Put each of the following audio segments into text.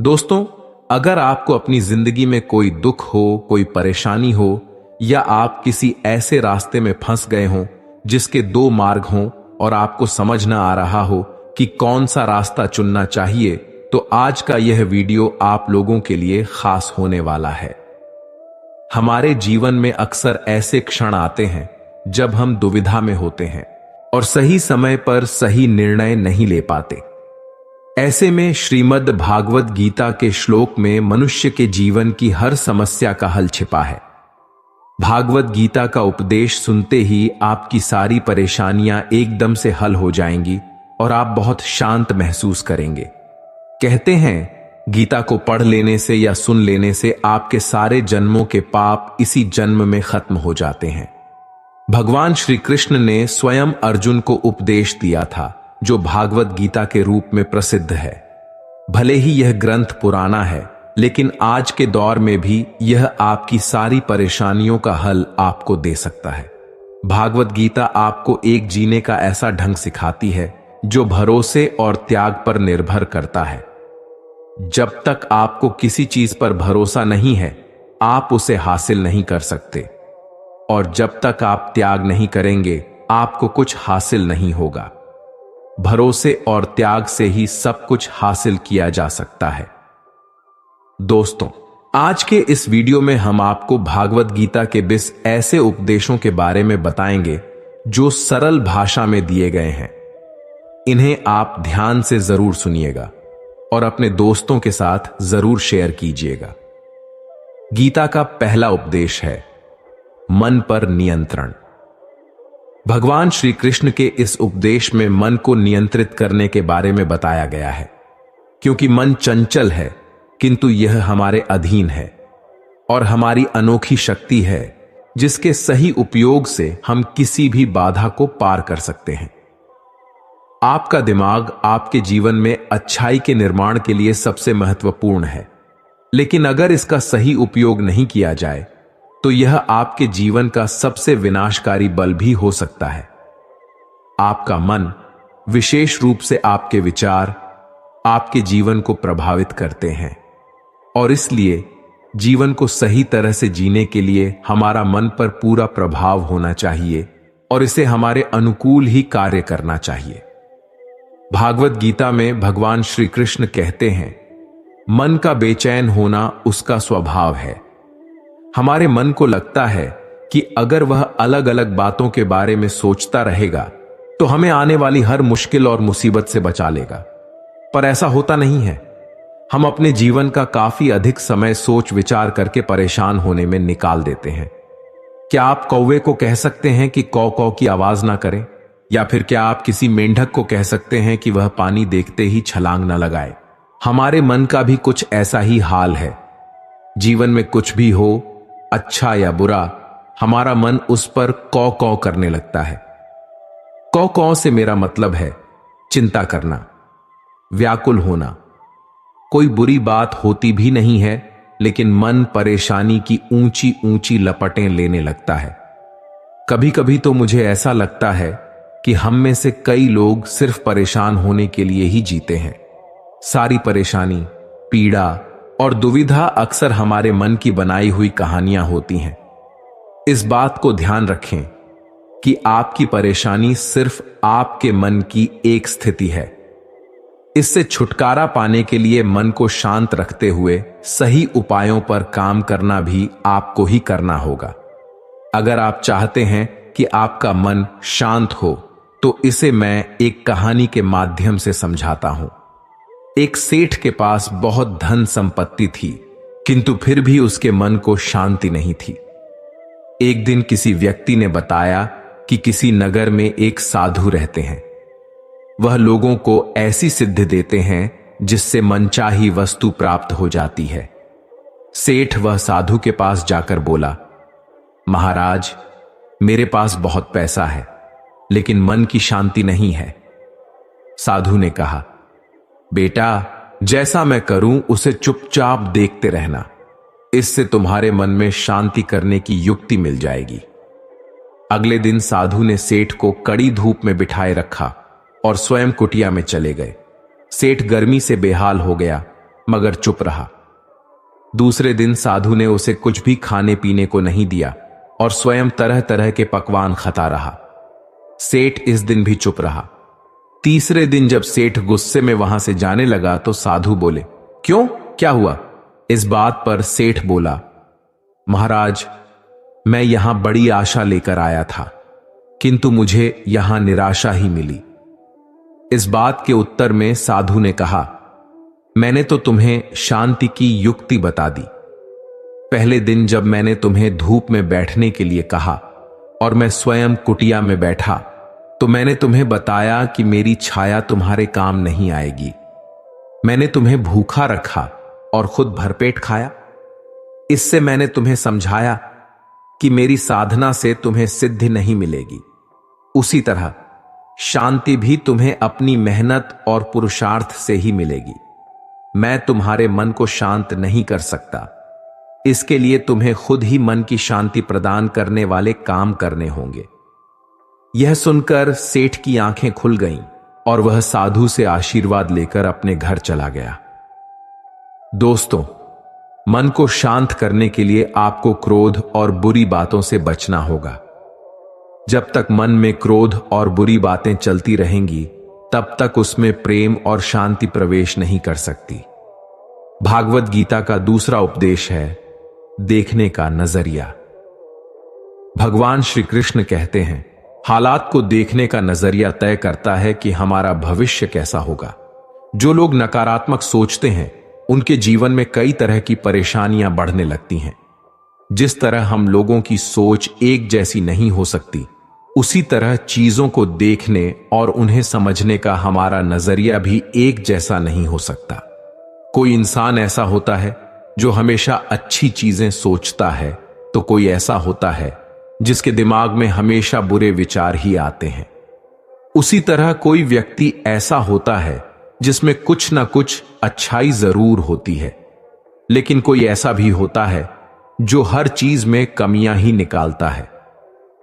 दोस्तों, अगर आपको अपनी जिंदगी में कोई दुख हो, कोई परेशानी हो या आप किसी ऐसे रास्ते में फंस गए हों जिसके दो मार्ग हों और आपको समझ न आ रहा हो कि कौन सा रास्ता चुनना चाहिए, तो आज का यह वीडियो आप लोगों के लिए खास होने वाला है। हमारे जीवन में अक्सर ऐसे क्षण आते हैं जब हम दुविधा में होते हैं और सही समय पर सही निर्णय नहीं ले पाते। ऐसे में श्रीमद् भागवत गीता के श्लोक में मनुष्य के जीवन की हर समस्या का हल छिपा है। भागवत गीता का उपदेश सुनते ही आपकी सारी परेशानियां एकदम से हल हो जाएंगी और आप बहुत शांत महसूस करेंगे। कहते हैं, गीता को पढ़ लेने से या सुन लेने से आपके सारे जन्मों के पाप इसी जन्म में खत्म हो जाते हैं। भगवान श्री कृष्ण ने स्वयं अर्जुन को उपदेश दिया था, जो भागवत गीता के रूप में प्रसिद्ध है। भले ही यह ग्रंथ पुराना है, लेकिन आज के दौर में भी यह आपकी सारी परेशानियों का हल आपको दे सकता है। भागवत गीता आपको एक जीने का ऐसा ढंग सिखाती है जो भरोसे और त्याग पर निर्भर करता है। जब तक आपको किसी चीज पर भरोसा नहीं है, आप उसे हासिल नहीं कर सकते, और जब तक आप त्याग नहीं करेंगे, आपको कुछ हासिल नहीं होगा। भरोसे और त्याग से ही सब कुछ हासिल किया जा सकता है। दोस्तों, आज के इस वीडियो में हम आपको भागवत गीता के 20 ऐसे उपदेशों के बारे में बताएंगे जो सरल भाषा में दिए गए हैं। इन्हें आप ध्यान से जरूर सुनिएगा और अपने दोस्तों के साथ जरूर शेयर कीजिएगा। गीता का पहला उपदेश है मन पर नियंत्रण। भगवान श्री कृष्ण के इस उपदेश में मन को नियंत्रित करने के बारे में बताया गया है, क्योंकि मन चंचल है, किंतु यह हमारे अधीन है और हमारी अनोखी शक्ति है, जिसके सही उपयोग से हम किसी भी बाधा को पार कर सकते हैं। आपका दिमाग आपके जीवन में अच्छाई के निर्माण के लिए सबसे महत्वपूर्ण है, लेकिन अगर इसका सही उपयोग नहीं किया जाए तो यह आपके जीवन का सबसे विनाशकारी बल भी हो सकता है। आपका मन, विशेष रूप से आपके विचार, आपके जीवन को प्रभावित करते हैं, और इसलिए जीवन को सही तरह से जीने के लिए हमारा मन पर पूरा प्रभाव होना चाहिए और इसे हमारे अनुकूल ही कार्य करना चाहिए। भागवत गीता में भगवान श्री कृष्ण कहते हैं, मन का बेचैन होना उसका स्वभाव है। हमारे मन को लगता है कि अगर वह अलग अलग बातों के बारे में सोचता रहेगा तो हमें आने वाली हर मुश्किल और मुसीबत से बचा लेगा, पर ऐसा होता नहीं है। हम अपने जीवन का काफी अधिक समय सोच विचार करके परेशान होने में निकाल देते हैं। क्या आप कौवे को कह सकते हैं कि कौ कौ की आवाज ना करें? या फिर क्या आप किसी मेंढक को कह सकते हैं कि वह पानी देखते ही छलांग न लगाए? हमारे मन का भी कुछ ऐसा ही हाल है। जीवन में कुछ भी हो, अच्छा या बुरा, हमारा मन उस पर कौ कौ करने लगता है। कौ कौ से मेरा मतलब है चिंता करना, व्याकुल होना। कोई बुरी बात होती भी नहीं है, लेकिन मन परेशानी की ऊंची ऊंची लपटें लेने लगता है। कभी कभी तो मुझे ऐसा लगता है कि हम में से कई लोग सिर्फ परेशान होने के लिए ही जीते हैं। सारी परेशानी, पीड़ा और दुविधा अक्सर हमारे मन की बनाई हुई कहानियां होती हैं। इस बात को ध्यान रखें कि आपकी परेशानी सिर्फ आपके मन की एक स्थिति है। इससे छुटकारा पाने के लिए मन को शांत रखते हुए सही उपायों पर काम करना भी आपको ही करना होगा। अगर आप चाहते हैं कि आपका मन शांत हो, तो इसे मैं एक कहानी के माध्यम से समझाता हूं। एक सेठ के पास बहुत धन संपत्ति थी, किंतु फिर भी उसके मन को शांति नहीं थी। एक दिन किसी व्यक्ति ने बताया कि किसी नगर में एक साधु रहते हैं। वह लोगों को ऐसी सिद्धि देते हैं जिससे मनचाही वस्तु प्राप्त हो जाती है। सेठ वह साधु के पास जाकर बोला, महाराज, मेरे पास बहुत पैसा है, लेकिन मन की शांति नहीं है। साधु ने कहा, बेटा, जैसा मैं करूं उसे चुपचाप देखते रहना, इससे तुम्हारे मन में शांति करने की युक्ति मिल जाएगी। अगले दिन साधु ने सेठ को कड़ी धूप में बिठाए रखा और स्वयं कुटिया में चले गए। सेठ गर्मी से बेहाल हो गया मगर चुप रहा। दूसरे दिन साधु ने उसे कुछ भी खाने पीने को नहीं दिया और स्वयं तरह तरह के पकवान खाता रहा। सेठ इस दिन भी चुप रहा। तीसरे दिन जब सेठ गुस्से में वहां से जाने लगा तो साधु बोले, क्यों, क्या हुआ? इस बात पर सेठ बोला, महाराज, मैं यहां बड़ी आशा लेकर आया था, किंतु मुझे यहां निराशा ही मिली। इस बात के उत्तर में साधु ने कहा, मैंने तो तुम्हें शांति की युक्ति बता दी। पहले दिन जब मैंने तुम्हें धूप में बैठने के लिए कहा और मैं स्वयं कुटिया में बैठा, तो मैंने तुम्हें बताया कि मेरी छाया तुम्हारे काम नहीं आएगी। मैंने तुम्हें भूखा रखा और खुद भरपेट खाया। इससे मैंने तुम्हें समझाया कि मेरी साधना से तुम्हें सिद्धि नहीं मिलेगी। उसी तरह शांति भी तुम्हें अपनी मेहनत और पुरुषार्थ से ही मिलेगी। मैं तुम्हारे मन को शांत नहीं कर सकता, इसके लिए तुम्हें खुद ही मन की शांति प्रदान करने वाले काम करने होंगे। यह सुनकर सेठ की आंखें खुल गईं और वह साधु से आशीर्वाद लेकर अपने घर चला गया। दोस्तों, मन को शांत करने के लिए आपको क्रोध और बुरी बातों से बचना होगा। जब तक मन में क्रोध और बुरी बातें चलती रहेंगी, तब तक उसमें प्रेम और शांति प्रवेश नहीं कर सकती। भागवत गीता का दूसरा उपदेश है देखने का नजरिया। भगवान श्री कृष्ण कहते हैं, हालात को देखने का नजरिया तय करता है कि हमारा भविष्य कैसा होगा। जो लोग नकारात्मक सोचते हैं, उनके जीवन में कई तरह की परेशानियां बढ़ने लगती हैं। जिस तरह हम लोगों की सोच एक जैसी नहीं हो सकती, उसी तरह चीजों को देखने और उन्हें समझने का हमारा नजरिया भी एक जैसा नहीं हो सकता। कोई इंसान ऐसा होता है जो हमेशा अच्छी चीजें सोचता है, तो कोई ऐसा होता है जिसके दिमाग में हमेशा बुरे विचार ही आते हैं। उसी तरह कोई व्यक्ति ऐसा होता है जिसमें कुछ ना कुछ अच्छाई जरूर होती है, लेकिन कोई ऐसा भी होता है जो हर चीज में कमियां ही निकालता है।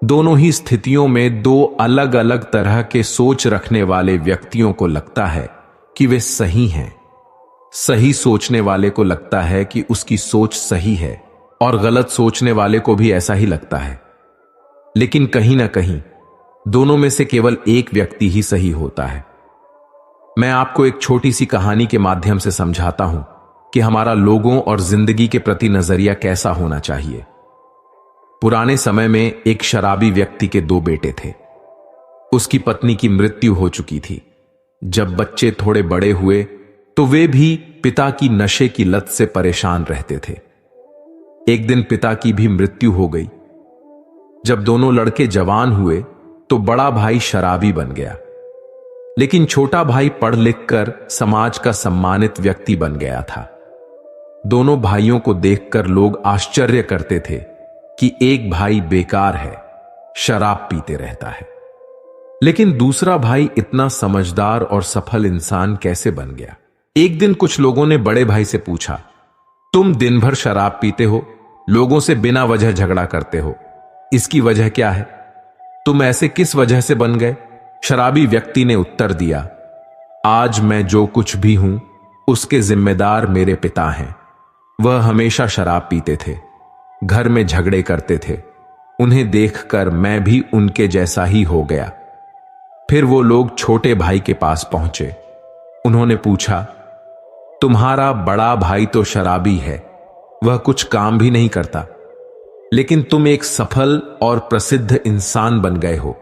दोनों ही स्थितियों में दो अलग अलग तरह के सोच रखने वाले व्यक्तियों को लगता है कि वे सही हैं। सही सोचने वाले को लगता है कि उसकी सोच सही है और गलत सोचने वाले को भी ऐसा ही लगता है। लेकिन कहीं ना कहीं दोनों में से केवल एक व्यक्ति ही सही होता है। मैं आपको एक छोटी सी कहानी के माध्यम से समझाता हूं कि हमारा लोगों और जिंदगी के प्रति नजरिया कैसा होना चाहिए। पुराने समय में एक शराबी व्यक्ति के दो बेटे थे। उसकी पत्नी की मृत्यु हो चुकी थी। जब बच्चे थोड़े बड़े हुए तो वे भी पिता की नशे की लत से परेशान रहते थे। एक दिन पिता की भी मृत्यु हो गई। जब दोनों लड़के जवान हुए तो बड़ा भाई शराबी बन गया, लेकिन छोटा भाई पढ़ लिख कर समाज का सम्मानित व्यक्ति बन गया था। दोनों भाइयों को देखकर लोग आश्चर्य करते थे कि एक भाई बेकार है, शराब पीते रहता है, लेकिन दूसरा भाई इतना समझदार और सफल इंसान कैसे बन गया। एक दिन कुछ लोगों ने बड़े भाई से पूछा, तुम दिन भर शराब पीते हो, लोगों से बिना वजह झगड़ा करते हो, इसकी वजह क्या है? तुम ऐसे किस वजह से बन गए? शराबी व्यक्ति ने उत्तर दिया, आज मैं जो कुछ भी हूं उसके जिम्मेदार मेरे पिता हैं। वह हमेशा शराब पीते थे, घर में झगड़े करते थे। उन्हें देखकर मैं भी उनके जैसा ही हो गया। फिर वो लोग छोटे भाई के पास पहुंचे। उन्होंने पूछा, तुम्हारा बड़ा भाई तो शराबी है, वह कुछ काम भी नहीं करता, लेकिन तुम एक सफल और प्रसिद्ध इंसान बन गए हो,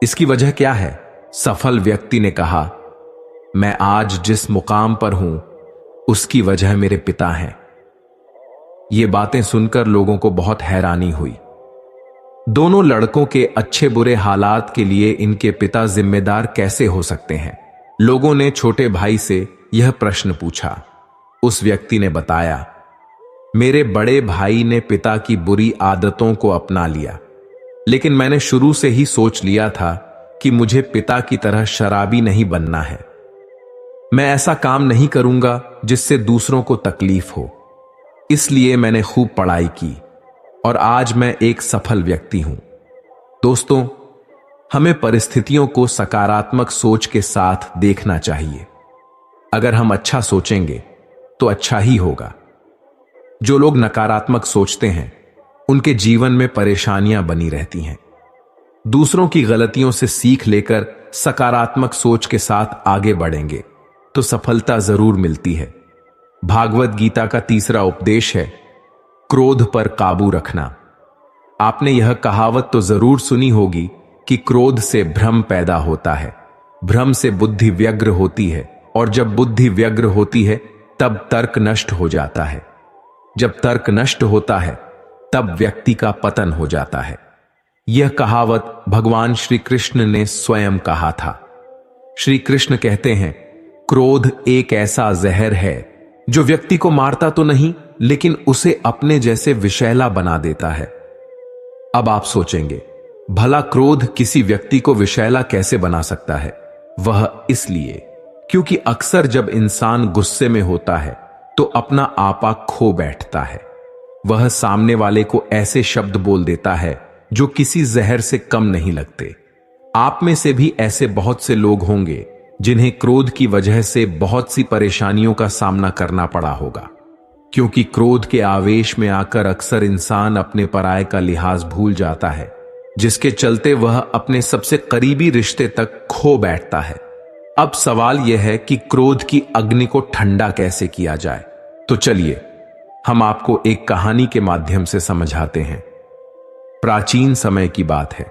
इसकी वजह क्या है? सफल व्यक्ति ने कहा, मैं आज जिस मुकाम पर हूं उसकी वजह मेरे पिता हैं। ये बातें सुनकर लोगों को बहुत हैरानी हुई। दोनों लड़कों के अच्छे बुरे हालात के लिए इनके पिता जिम्मेदार कैसे हो सकते हैं? लोगों ने छोटे भाई से यह प्रश्न पूछा। उस व्यक्ति ने बताया, मेरे बड़े भाई ने पिता की बुरी आदतों को अपना लिया, लेकिन मैंने शुरू से ही सोच लिया था कि मुझे पिता की तरह शराबी नहीं बनना है। मैं ऐसा काम नहीं करूंगा जिससे दूसरों को तकलीफ हो। इसलिए मैंने खूब पढ़ाई की और आज मैं एक सफल व्यक्ति हूं। दोस्तों, हमें परिस्थितियों को सकारात्मक सोच के साथ देखना चाहिए। अगर हम अच्छा सोचेंगे तो अच्छा ही होगा। जो लोग नकारात्मक सोचते हैं उनके जीवन में परेशानियां बनी रहती हैं। दूसरों की गलतियों से सीख लेकर सकारात्मक सोच के साथ आगे बढ़ेंगे तो सफलता जरूर मिलती है। भागवत गीता का तीसरा उपदेश है क्रोध पर काबू रखना। आपने यह कहावत तो जरूर सुनी होगी कि क्रोध से भ्रम पैदा होता है, भ्रम से बुद्धि व्यग्र होती है, और जब बुद्धि व्यग्र होती है तब तर्क नष्ट हो जाता है। जब तर्क नष्ट होता है तब व्यक्ति का पतन हो जाता है। यह कहावत भगवान श्री कृष्ण ने स्वयं कहा था। श्री कृष्ण कहते हैं, क्रोध एक ऐसा जहर है जो व्यक्ति को मारता तो नहीं लेकिन उसे अपने जैसे विषैला बना देता है। अब आप सोचेंगे, भला क्रोध किसी व्यक्ति को विषैला कैसे बना सकता है? वह इसलिए क्योंकि अक्सर जब इंसान गुस्से में होता है तो अपना आपा खो बैठता है। वह सामने वाले को ऐसे शब्द बोल देता है जो किसी जहर से कम नहीं लगते। आप में से भी ऐसे बहुत से लोग होंगे जिन्हें क्रोध की वजह से बहुत सी परेशानियों का सामना करना पड़ा होगा, क्योंकि क्रोध के आवेश में आकर अक्सर इंसान अपने पराये का लिहाज भूल जाता है, जिसके चलते वह अपने सबसे करीबी रिश्ते तक खो बैठता है। अब सवाल यह है कि क्रोध की अग्नि को ठंडा कैसे किया जाए। तो चलिए हम आपको एक कहानी के माध्यम से समझाते हैं। प्राचीन समय की बात है।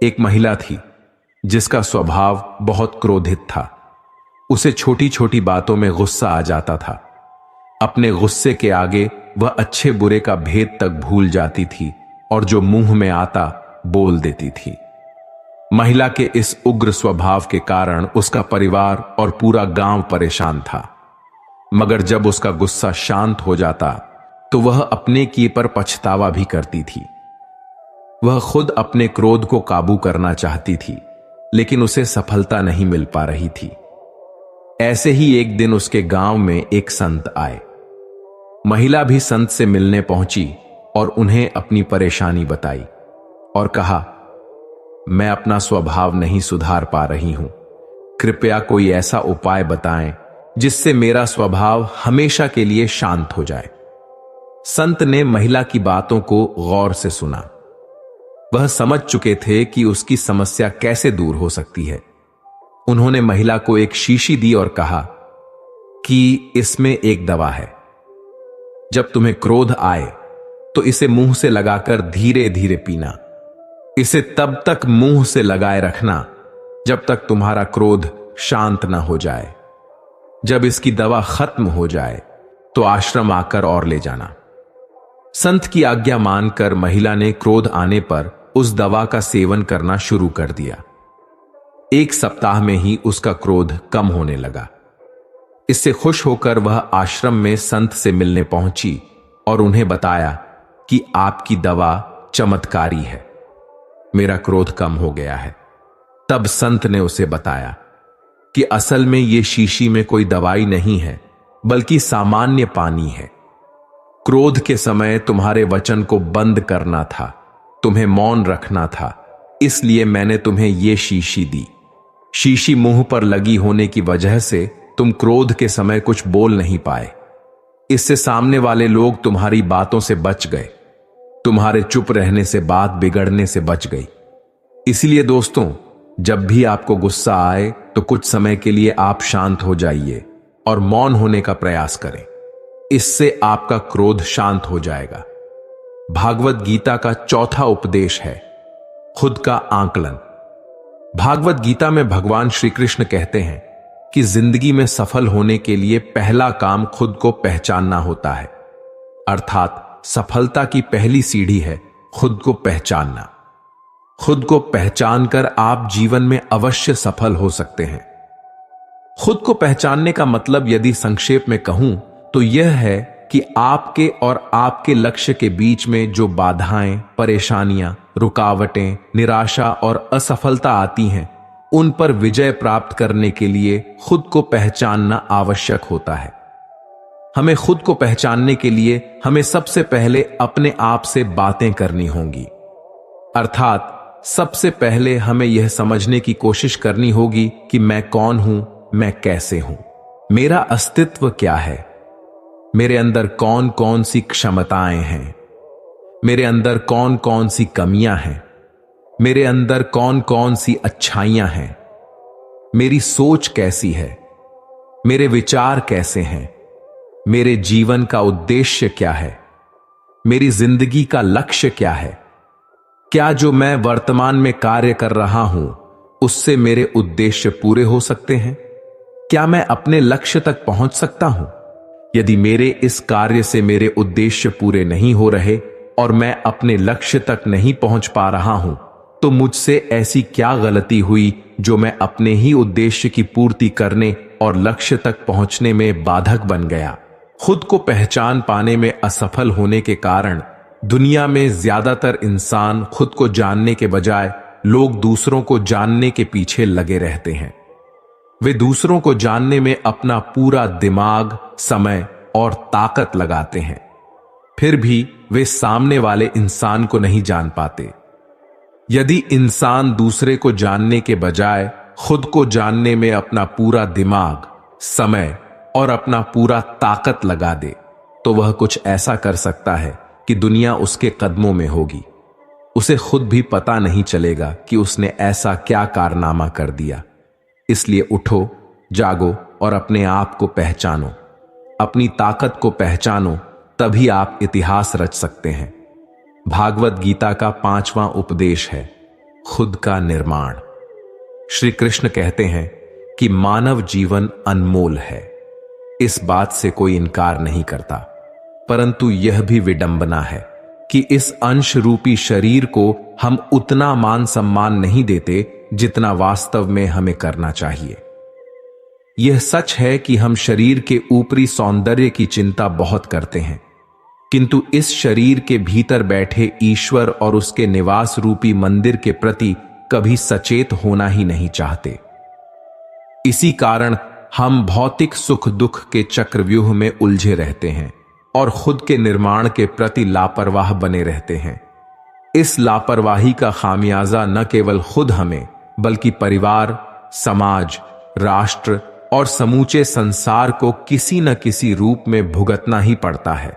एक महिला थी जिसका स्वभाव बहुत क्रोधित था। उसे छोटी छोटी बातों में गुस्सा आ जाता था। अपने गुस्से के आगे वह अच्छे बुरे का भेद तक भूल जाती थी और जो मुंह में आता बोल देती थी। महिला के इस उग्र स्वभाव के कारण उसका परिवार और पूरा गांव परेशान था। मगर जब उसका गुस्सा शांत हो जाता तो वह अपने किए पर पछतावा भी करती थी। वह खुद अपने क्रोध को काबू करना चाहती थी, लेकिन उसे सफलता नहीं मिल पा रही थी। ऐसे ही एक दिन उसके गांव में एक संत आए। महिला भी संत से मिलने पहुंची और उन्हें अपनी परेशानी बताई और कहा, मैं अपना स्वभाव नहीं सुधार पा रही हूं, कृपया कोई ऐसा उपाय बताएं जिससे मेरा स्वभाव हमेशा के लिए शांत हो जाए। संत ने महिला की बातों को गौर से सुना। वह समझ चुके थे कि उसकी समस्या कैसे दूर हो सकती है। उन्होंने महिला को एक शीशी दी और कहा कि इसमें एक दवा है। जब तुम्हें क्रोध आए तो इसे मुंह से लगाकर धीरे धीरे पीना। इसे तब तक मुंह से लगाए रखना जब तक तुम्हारा क्रोध शांत न हो जाए। जब इसकी दवा खत्म हो जाए तो आश्रम आकर और ले जाना। संत की आज्ञा मानकर महिला ने क्रोध आने पर उस दवा का सेवन करना शुरू कर दिया। एक सप्ताह में ही उसका क्रोध कम होने लगा। इससे खुश होकर वह आश्रम में संत से मिलने पहुंची और उन्हें बताया कि आपकी दवा चमत्कारी है, मेरा क्रोध कम हो गया है। तब संत ने उसे बताया कि असल में यह शीशी में कोई दवाई नहीं है, बल्कि सामान्य पानी है। क्रोध के समय तुम्हारे वचन को बंद करना था, तुम्हें मौन रखना था, इसलिए मैंने तुम्हें यह शीशी दी। शीशी मुंह पर लगी होने की वजह से तुम क्रोध के समय कुछ बोल नहीं पाए। इससे सामने वाले लोग तुम्हारी बातों से बच गए, तुम्हारे चुप रहने से बात बिगड़ने से बच गई। इसलिए दोस्तों, जब भी आपको गुस्सा आए तो कुछ समय के लिए आप शांत हो जाइए और मौन होने का प्रयास करें। इससे आपका क्रोध शांत हो जाएगा। भागवत गीता का चौथा उपदेश है खुद का आकलन। भागवत गीता में भगवान श्री कृष्ण कहते हैं कि जिंदगी में सफल होने के लिए पहला काम खुद को पहचानना होता है। अर्थात सफलता की पहली सीढ़ी है खुद को पहचानना। खुद को पहचानकर आप जीवन में अवश्य सफल हो सकते हैं। खुद को पहचानने का मतलब यदि संक्षेप में कहूं तो यह है कि आपके और आपके लक्ष्य के बीच में जो बाधाएं, परेशानियां, रुकावटें, निराशा और असफलता आती हैं, उन पर विजय प्राप्त करने के लिए खुद को पहचानना आवश्यक होता है। हमें खुद को पहचानने के लिए हमें सबसे पहले अपने आप से बातें करनी होंगी। अर्थात सबसे पहले हमें यह समझने की कोशिश करनी होगी कि मैं कौन हूं, मैं कैसे हूं, मेरा अस्तित्व क्या है, मेरे अंदर कौन कौन सी क्षमताएं हैं, मेरे अंदर कौन कौन सी कमियां हैं, मेरे अंदर कौन कौन सी अच्छाइयां हैं, मेरी सोच कैसी है, मेरे विचार कैसे हैं, मेरे जीवन का उद्देश्य क्या है, मेरी जिंदगी का लक्ष्य क्या है, क्या जो मैं वर्तमान में कार्य कर रहा हूं उससे मेरे उद्देश्य पूरे हो सकते हैं, क्या मैं अपने लक्ष्य तक पहुंच सकता हूं। यदि मेरे इस कार्य से मेरे उद्देश्य पूरे नहीं हो रहे और मैं अपने लक्ष्य तक नहीं पहुंच पा रहा हूं, तो मुझसे ऐसी क्या गलती हुई जो मैं अपने ही उद्देश्य की पूर्ति करने और लक्ष्य तक पहुंचने में बाधक बन गया। खुद को पहचान पाने में असफल होने के कारण दुनिया में ज्यादातर इंसान खुद को जानने के बजाय लोग दूसरों को जानने के पीछे लगे रहते हैं। वे दूसरों को जानने में अपना पूरा दिमाग, समय और ताकत लगाते हैं, फिर भी वे सामने वाले इंसान को नहीं जान पाते। यदि इंसान दूसरे को जानने के बजाय खुद को जानने में अपना पूरा दिमाग, समय और अपना पूरा ताकत लगा दे, तो वह कुछ ऐसा कर सकता है कि दुनिया उसके कदमों में होगी। उसे खुद भी पता नहीं चलेगा कि उसने ऐसा क्या कारनामा कर दिया। इसलिए उठो, जागो और अपने आप को पहचानो, अपनी ताकत को पहचानो, तभी आप इतिहास रच सकते हैं। भागवत गीता का 5वां उपदेश है खुद का निर्माण। श्री कृष्ण कहते हैं कि मानव जीवन अनमोल है, इस बात से कोई इनकार नहीं करता, परंतु यह भी विडंबना है कि इस अंश रूपी शरीर को हम उतना मान सम्मान नहीं देते जितना वास्तव में हमें करना चाहिए। यह सच है कि हम शरीर के ऊपरी सौंदर्य की चिंता बहुत करते हैं, किंतु इस शरीर के भीतर बैठे ईश्वर और उसके निवास रूपी मंदिर के प्रति कभी सचेत होना ही नहीं चाहते। इसी कारण हम भौतिक सुख दुख के चक्रव्यूह में उलझे रहते हैं और खुद के निर्माण के प्रति लापरवाह बने रहते हैं। इस लापरवाही का खामियाजा न केवल खुद हमें बल्कि परिवार, समाज, राष्ट्र और समूचे संसार को किसी न किसी रूप में भुगतना ही पड़ता है।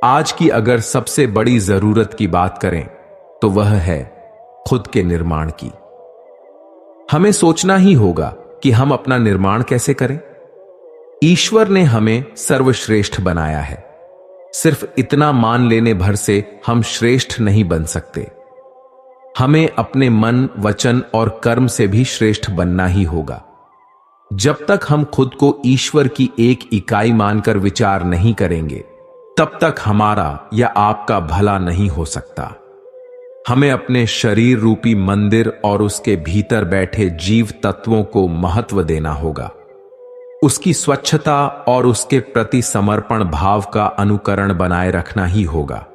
आज की अगर सबसे बड़ी जरूरत की बात करें तो वह है खुद के निर्माण की। हमें सोचना ही होगा कि हम अपना निर्माण कैसे करें। ईश्वर ने हमें सर्वश्रेष्ठ बनाया है, सिर्फ इतना मान लेने भर से हम श्रेष्ठ नहीं बन सकते। हमें अपने मन, वचन और कर्म से भी श्रेष्ठ बनना ही होगा। जब तक हम खुद को ईश्वर की एक इकाई मानकर विचार नहीं करेंगे, तब तक हमारा या आपका भला नहीं हो सकता। हमें अपने शरीर रूपी मंदिर और उसके भीतर बैठे जीव तत्वों को महत्व देना होगा। उसकी स्वच्छता और उसके प्रति समर्पण भाव का अनुकरण बनाए रखना ही होगा।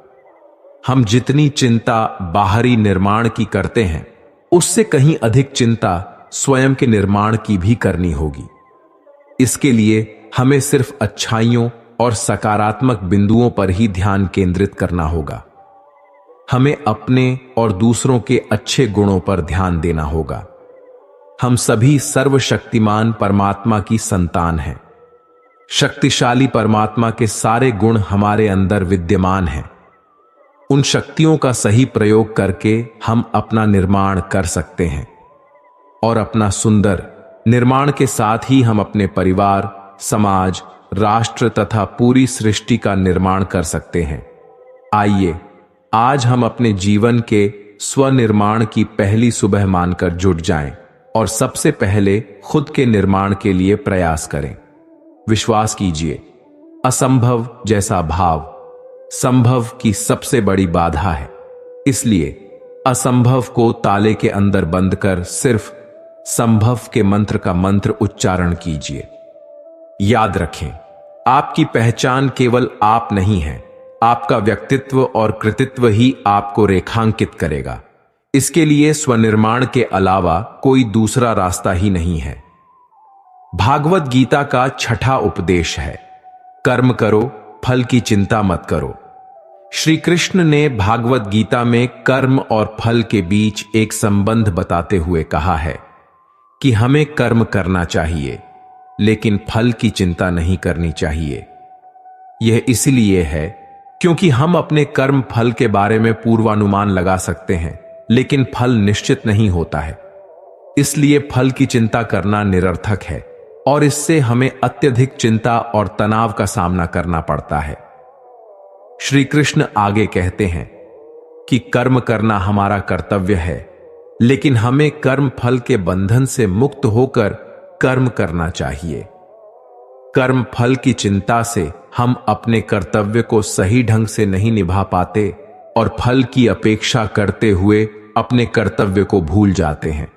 हम जितनी चिंता बाहरी निर्माण की करते हैं, उससे कहीं अधिक चिंता स्वयं के निर्माण की भी करनी होगी। इसके लिए हमें सिर्फ अच्छाइयों और सकारात्मक बिंदुओं पर ही ध्यान केंद्रित करना होगा। हमें अपने और दूसरों के अच्छे गुणों पर ध्यान देना होगा। हम सभी सर्वशक्तिमान परमात्मा की संतान हैं। शक्तिशाली परमात्मा के सारे गुण हमारे अंदर विद्यमान हैं। उन शक्तियों का सही प्रयोग करके हम अपना निर्माण कर सकते हैं और अपना सुंदर निर्माण के साथ ही हम अपने परिवार, समाज, राष्ट्र तथा पूरी सृष्टि का निर्माण कर सकते हैं। आइए आज हम अपने जीवन के स्वनिर्माण की पहली सुबह मानकर जुट जाएं और सबसे पहले खुद के निर्माण के लिए प्रयास करें। विश्वास कीजिए, असंभव जैसा भाव संभव की सबसे बड़ी बाधा है। इसलिए असंभव को ताले के अंदर बंद कर सिर्फ संभव के मंत्र का मंत्र उच्चारण कीजिए। याद रखें, आपकी पहचान केवल आप नहीं है, आपका व्यक्तित्व और कृतित्व ही आपको रेखांकित करेगा। इसके लिए स्वनिर्माण के अलावा कोई दूसरा रास्ता ही नहीं है। भागवत गीता का 6वां उपदेश है कर्म करो, फल की चिंता मत करो। श्री कृष्ण ने भागवत गीता में कर्म और फल के बीच एक संबंध बताते हुए कहा है कि हमें कर्म करना चाहिए, लेकिन फल की चिंता नहीं करनी चाहिए। यह इसलिए है क्योंकि हम अपने कर्म फल के बारे में पूर्वानुमान लगा सकते हैं, लेकिन फल निश्चित नहीं होता है। इसलिए फल की चिंता करना निरर्थक है और इससे हमें अत्यधिक चिंता और तनाव का सामना करना पड़ता है। श्री कृष्ण आगे कहते हैं कि कर्म करना हमारा कर्तव्य है, लेकिन हमें कर्म फल के बंधन से मुक्त होकर कर्म करना चाहिए। कर्म फल की चिंता से हम अपने कर्तव्य को सही ढंग से नहीं निभा पाते और फल की अपेक्षा करते हुए अपने कर्तव्य को भूल जाते हैं।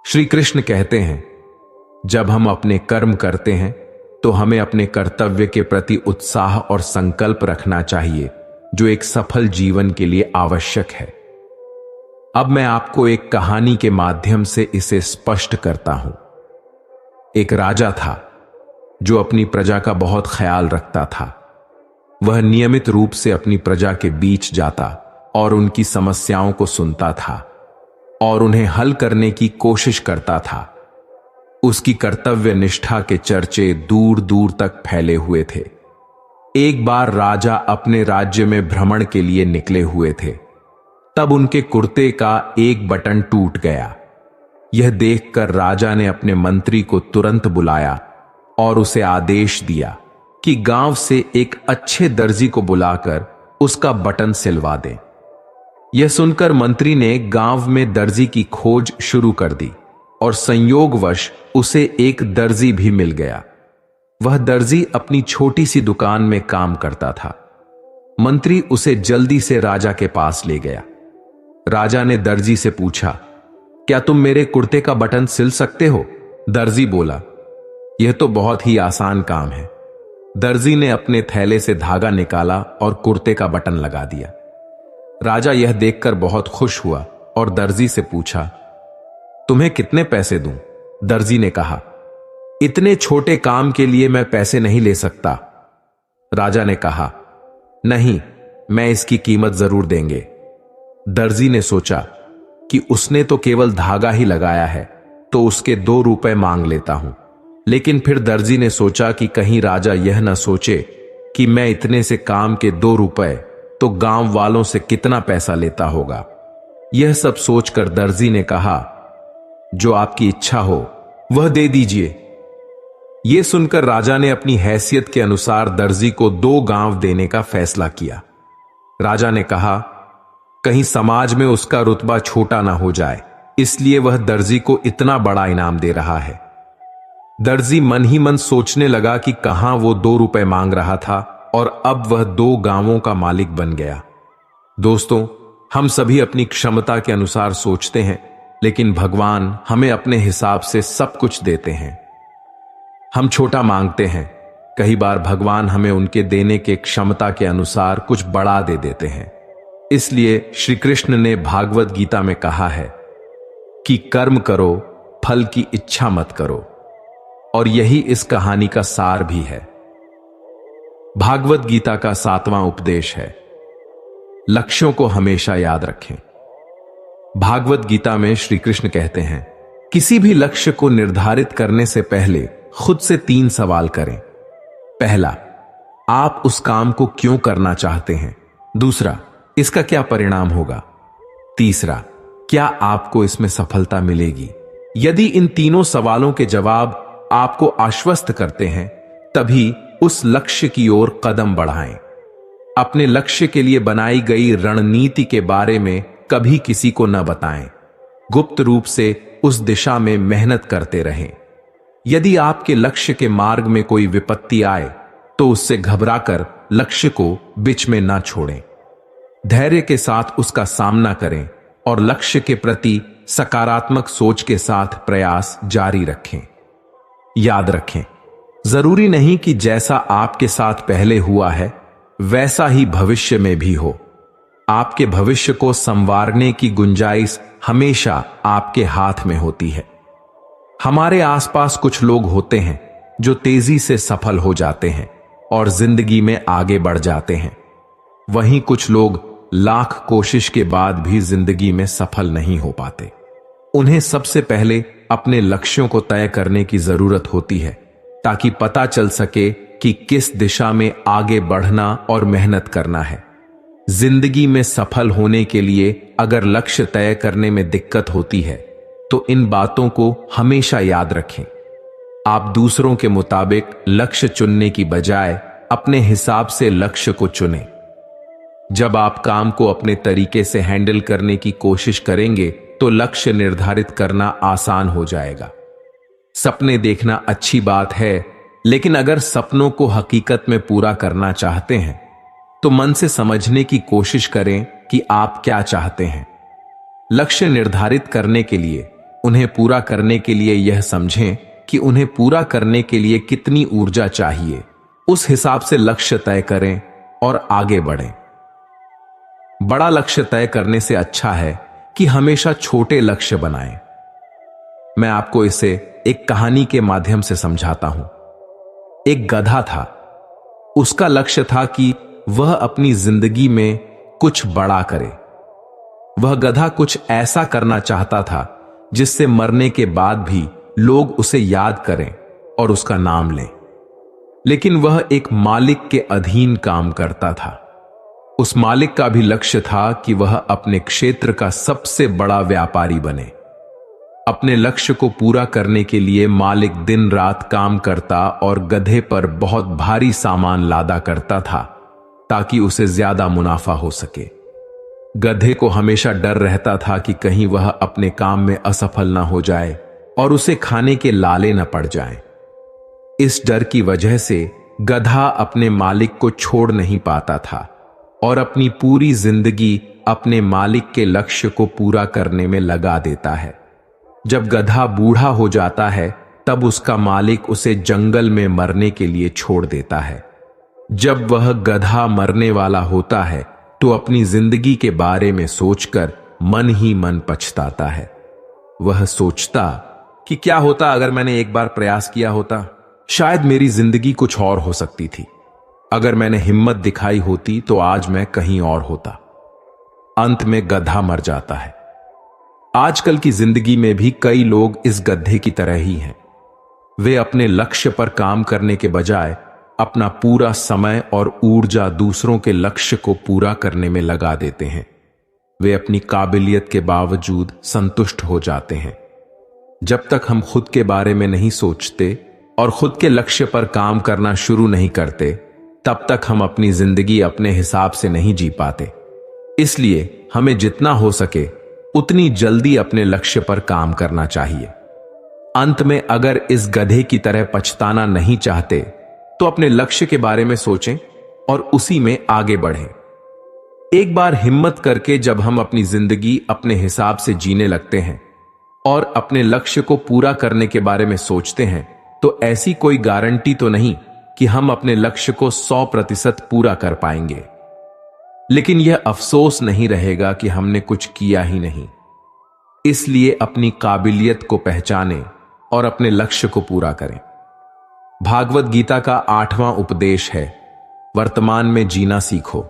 श्री कृष्ण कहते हैं, जब हम अपने कर्म करते हैं तो हमें अपने कर्तव्य के प्रति उत्साह और संकल्प रखना चाहिए, जो एक सफल जीवन के लिए आवश्यक है। अब मैं आपको एक कहानी के माध्यम से इसे स्पष्ट करता हूं। एक राजा था जो अपनी प्रजा का बहुत ख्याल रखता था। वह नियमित रूप से अपनी प्रजा के बीच जाता और उनकी समस्याओं को सुनता था और उन्हें हल करने की कोशिश करता था। उसकी कर्तव्य निष्ठा के चर्चे दूर दूर तक फैले हुए थे। एक बार राजा अपने राज्य में भ्रमण के लिए निकले हुए थे। तब उनके कुर्ते का एक बटन टूट गया। यह देखकर राजा ने अपने मंत्री को तुरंत बुलाया और उसे आदेश दिया कि गांव से एक अच्छे दर्जी को बुलाकर उसका बटन सिलवा दें। यह सुनकर मंत्री ने गांव में दर्जी की खोज शुरू कर दी और संयोगवश उसे एक दर्जी भी मिल गया। वह दर्जी अपनी छोटी सी दुकान में काम करता था। मंत्री उसे जल्दी से राजा के पास ले गया। राजा ने दर्जी से पूछा, क्या तुम मेरे कुर्ते का बटन सिल सकते हो? दर्जी बोला, यह तो बहुत ही आसान काम है। दर्जी ने अपने थैले से धागा निकाला और कुर्ते का बटन लगा दिया। राजा यह देखकर बहुत खुश हुआ और दर्जी से पूछा, तुम्हें कितने पैसे दूं? दर्जी ने कहा, इतने छोटे काम के लिए मैं पैसे नहीं ले सकता। राजा ने कहा, नहीं, मैं इसकी कीमत जरूर देंगे। दर्जी ने सोचा कि उसने तो केवल धागा ही लगाया है, तो उसके 2 रुपए मांग लेता हूं। लेकिन फिर दर्जी ने सोचा कि कहीं राजा यह न सोचे कि मैं इतने से काम के 2 रुपए तो गांव वालों से कितना पैसा लेता होगा। यह सब सोचकर दर्जी ने कहा, जो आपकी इच्छा हो वह दे दीजिए। यह सुनकर राजा ने अपनी हैसियत के अनुसार दर्जी को 2 गांव देने का फैसला किया। राजा ने कहा, कहीं समाज में उसका रुतबा छोटा ना हो जाए, इसलिए वह दर्जी को इतना बड़ा इनाम दे रहा है। दर्जी मन ही मन सोचने लगा कि कहां वो 2 रुपए मांग रहा था और अब वह 2 गांवों का मालिक बन गया। दोस्तों, हम सभी अपनी क्षमता के अनुसार सोचते हैं, लेकिन भगवान हमें अपने हिसाब से सब कुछ देते हैं। हम छोटा मांगते हैं, कई बार भगवान हमें उनके देने के क्षमता के अनुसार कुछ बड़ा दे देते हैं। इसलिए श्री कृष्ण ने भागवत गीता में कहा है कि कर्म करो, फल की इच्छा मत करो, और यही इस कहानी का सार भी है। भागवत गीता का 7वां उपदेश है, लक्ष्यों को हमेशा याद रखें। भागवत गीता में श्री कृष्ण कहते हैं, किसी भी लक्ष्य को निर्धारित करने से पहले खुद से 3 सवाल करें। पहला, आप उस काम को क्यों करना चाहते हैं? दूसरा, इसका क्या परिणाम होगा? तीसरा, क्या आपको इसमें सफलता मिलेगी? यदि इन तीनों सवालों के जवाब आपको आश्वस्त करते हैं, तभी उस लक्ष्य की ओर कदम बढ़ाएं। अपने लक्ष्य के लिए बनाई गई रणनीति के बारे में कभी किसी को न बताएं। गुप्त रूप से उस दिशा में मेहनत करते रहें। यदि आपके लक्ष्य के मार्ग में कोई विपत्ति आए, तो उससे घबराकर लक्ष्य को बीच में न छोड़ें। धैर्य के साथ उसका सामना करें और लक्ष्य के प्रति सकारात्मक सोच के साथ प्रयास जारी रखें। याद रखें, जरूरी नहीं कि जैसा आपके साथ पहले हुआ है वैसा ही भविष्य में भी हो। आपके भविष्य को संवारने की गुंजाइश हमेशा आपके हाथ में होती है। हमारे आसपास कुछ लोग होते हैं जो तेजी से सफल हो जाते हैं और जिंदगी में आगे बढ़ जाते हैं। वहीं कुछ लोग लाख कोशिश के बाद भी जिंदगी में सफल नहीं हो पाते। उन्हें सबसे पहले अपने लक्ष्यों को तय करने की जरूरत होती है, ताकि पता चल सके कि किस दिशा में आगे बढ़ना और मेहनत करना है। जिंदगी में सफल होने के लिए अगर लक्ष्य तय करने में दिक्कत होती है तो इन बातों को हमेशा याद रखें। आप दूसरों के मुताबिक लक्ष्य चुनने की बजाय अपने हिसाब से लक्ष्य को चुनें। जब आप काम को अपने तरीके से हैंडल करने की कोशिश करेंगे तो लक्ष्य निर्धारित करना आसान हो जाएगा। सपने देखना अच्छी बात है, लेकिन अगर सपनों को हकीकत में पूरा करना चाहते हैं तो मन से समझने की कोशिश करें कि आप क्या चाहते हैं। लक्ष्य निर्धारित करने के लिए उन्हें पूरा करने के लिए यह समझें कि उन्हें पूरा करने के लिए कितनी ऊर्जा चाहिए। उस हिसाब से लक्ष्य तय करें और आगे बढ़ें। बड़ा लक्ष्य तय करने से अच्छा है कि हमेशा छोटे लक्ष्य बनाएं। मैं आपको इसे एक कहानी के माध्यम से समझाता हूं। एक गधा था। उसका लक्ष्य था कि वह अपनी जिंदगी में कुछ बड़ा करे। वह गधा कुछ ऐसा करना चाहता था जिससे मरने के बाद भी लोग उसे याद करें और उसका नाम लें। लेकिन वह एक मालिक के अधीन काम करता था। उस मालिक का भी लक्ष्य था कि वह अपने क्षेत्र का सबसे बड़ा व्यापारी बने। अपने लक्ष्य को पूरा करने के लिए मालिक दिन रात काम करता और गधे पर बहुत भारी सामान लादा करता था ताकि उसे ज्यादा मुनाफा हो सके। गधे को हमेशा डर रहता था कि कहीं वह अपने काम में असफल ना हो जाए और उसे खाने के लाले न पड़ जाएं। इस डर की वजह से गधा अपने मालिक को छोड़ नहीं पाता था और अपनी पूरी जिंदगी अपने मालिक के लक्ष्य को पूरा करने में लगा देता है। जब गधा बूढ़ा हो जाता है तब उसका मालिक उसे जंगल में मरने के लिए छोड़ देता है। जब वह गधा मरने वाला होता है तो अपनी जिंदगी के बारे में सोचकर मन ही मन पछताता है। वह सोचता कि क्या होता अगर मैंने एक बार प्रयास किया होता, शायद मेरी जिंदगी कुछ और हो सकती थी। अगर मैंने हिम्मत दिखाई होती तो आज मैं कहीं और होता। अंत में गधा मर जाता है। आजकल की जिंदगी में भी कई लोग इस गधे की तरह ही हैं। वे अपने लक्ष्य पर काम करने के बजाय अपना पूरा समय और ऊर्जा दूसरों के लक्ष्य को पूरा करने में लगा देते हैं। वे अपनी काबिलियत के बावजूद संतुष्ट हो जाते हैं। जब तक हम खुद के बारे में नहीं सोचते और खुद के लक्ष्य पर काम करना शुरू नहीं करते, तब तक हम अपनी जिंदगी अपने हिसाब से नहीं जी पाते। इसलिए हमें जितना हो सके उतनी जल्दी अपने लक्ष्य पर काम करना चाहिए। अंत में अगर इस गधे की तरह पछताना नहीं चाहते तो अपने लक्ष्य के बारे में सोचें और उसी में आगे बढ़ें। एक बार हिम्मत करके जब हम अपनी जिंदगी अपने हिसाब से जीने लगते हैं और अपने लक्ष्य को पूरा करने के बारे में सोचते हैं तो ऐसी कोई गारंटी तो नहीं कि हम अपने लक्ष्य को 100% पूरा कर पाएंगे, लेकिन यह अफसोस नहीं रहेगा कि हमने कुछ किया ही नहीं। इसलिए अपनी काबिलियत को पहचानें और अपने लक्ष्य को पूरा करें। भागवत गीता का 8वां उपदेश है, वर्तमान में जीना सीखो।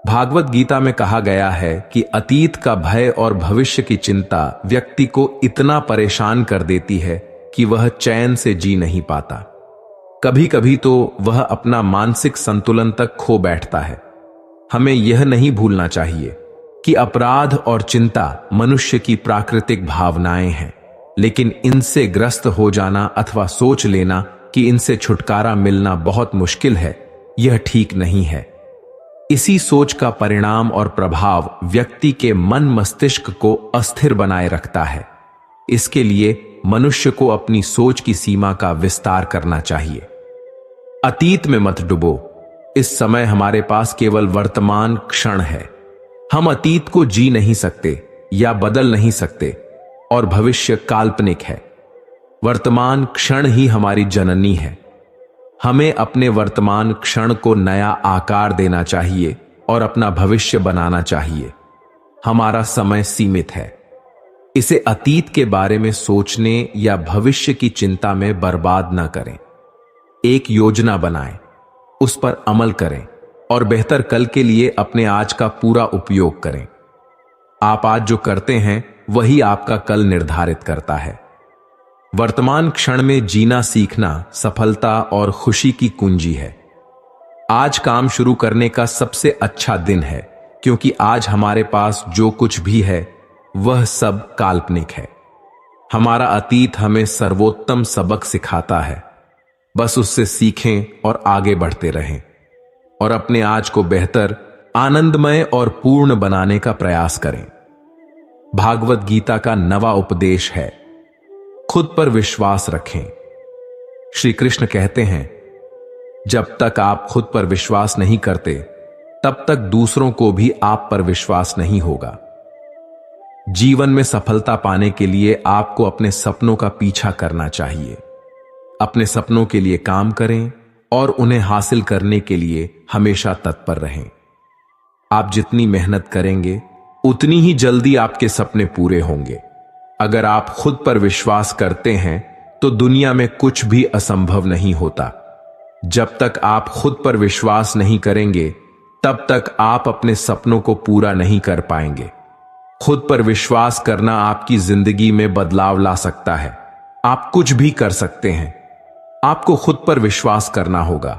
भागवत गीता में कहा गया है कि अतीत का भय और भविष्य की चिंता व्यक्ति को इतना परेशान कर देती है कि वह चैन से जी नहीं पाता। कभी कभी तो वह अपना मानसिक संतुलन तक खो बैठता है। हमें यह नहीं भूलना चाहिए कि अपराध और चिंता मनुष्य की प्राकृतिक भावनाएं हैं, लेकिन इनसे ग्रस्त हो जाना अथवा सोच लेना कि इनसे छुटकारा मिलना बहुत मुश्किल है, यह ठीक नहीं है। इसी सोच का परिणाम और प्रभाव व्यक्ति के मन मस्तिष्क को अस्थिर बनाए रखता है। इसके लिए मनुष्य को अपनी सोच की सीमा का विस्तार करना चाहिए। अतीत में मत डुबो। इस समय हमारे पास केवल वर्तमान क्षण है। हम अतीत को जी नहीं सकते या बदल नहीं सकते और भविष्य काल्पनिक है। वर्तमान क्षण ही हमारी जननी है। हमें अपने वर्तमान क्षण को नया आकार देना चाहिए और अपना भविष्य बनाना चाहिए। हमारा समय सीमित है। इसे अतीत के बारे में सोचने या भविष्य की चिंता में बर्बाद न करें। एक योजना बनाएं, उस पर अमल करें और बेहतर कल के लिए अपने आज का पूरा उपयोग करें। आप आज जो करते हैं वही आपका कल निर्धारित करता है। वर्तमान क्षण में जीना सीखना सफलता और खुशी की कुंजी है। आज काम शुरू करने का सबसे अच्छा दिन है, क्योंकि आज हमारे पास जो कुछ भी है वह सब काल्पनिक है। हमारा अतीत हमें सर्वोत्तम सबक सिखाता है, बस उससे सीखें और आगे बढ़ते रहें और अपने आज को बेहतर, आनंदमय और पूर्ण बनाने का प्रयास करें। भागवत गीता का नवा उपदेश है, खुद पर विश्वास रखें। श्री कृष्ण कहते हैं, जब तक आप खुद पर विश्वास नहीं करते तब तक दूसरों को भी आप पर विश्वास नहीं होगा। जीवन में सफलता पाने के लिए आपको अपने सपनों का पीछा करना चाहिए। अपने सपनों के लिए काम करें और उन्हें हासिल करने के लिए हमेशा तत्पर रहें। आप जितनी मेहनत करेंगे उतनी ही जल्दी आपके सपने पूरे होंगे। अगर आप खुद पर विश्वास करते हैं तो दुनिया में कुछ भी असंभव नहीं होता। जब तक आप खुद पर विश्वास नहीं करेंगे तब तक आप अपने सपनों को पूरा नहीं कर पाएंगे। खुद पर विश्वास करना आपकी जिंदगी में बदलाव ला सकता है। आप कुछ भी कर सकते हैं। आपको खुद पर विश्वास करना होगा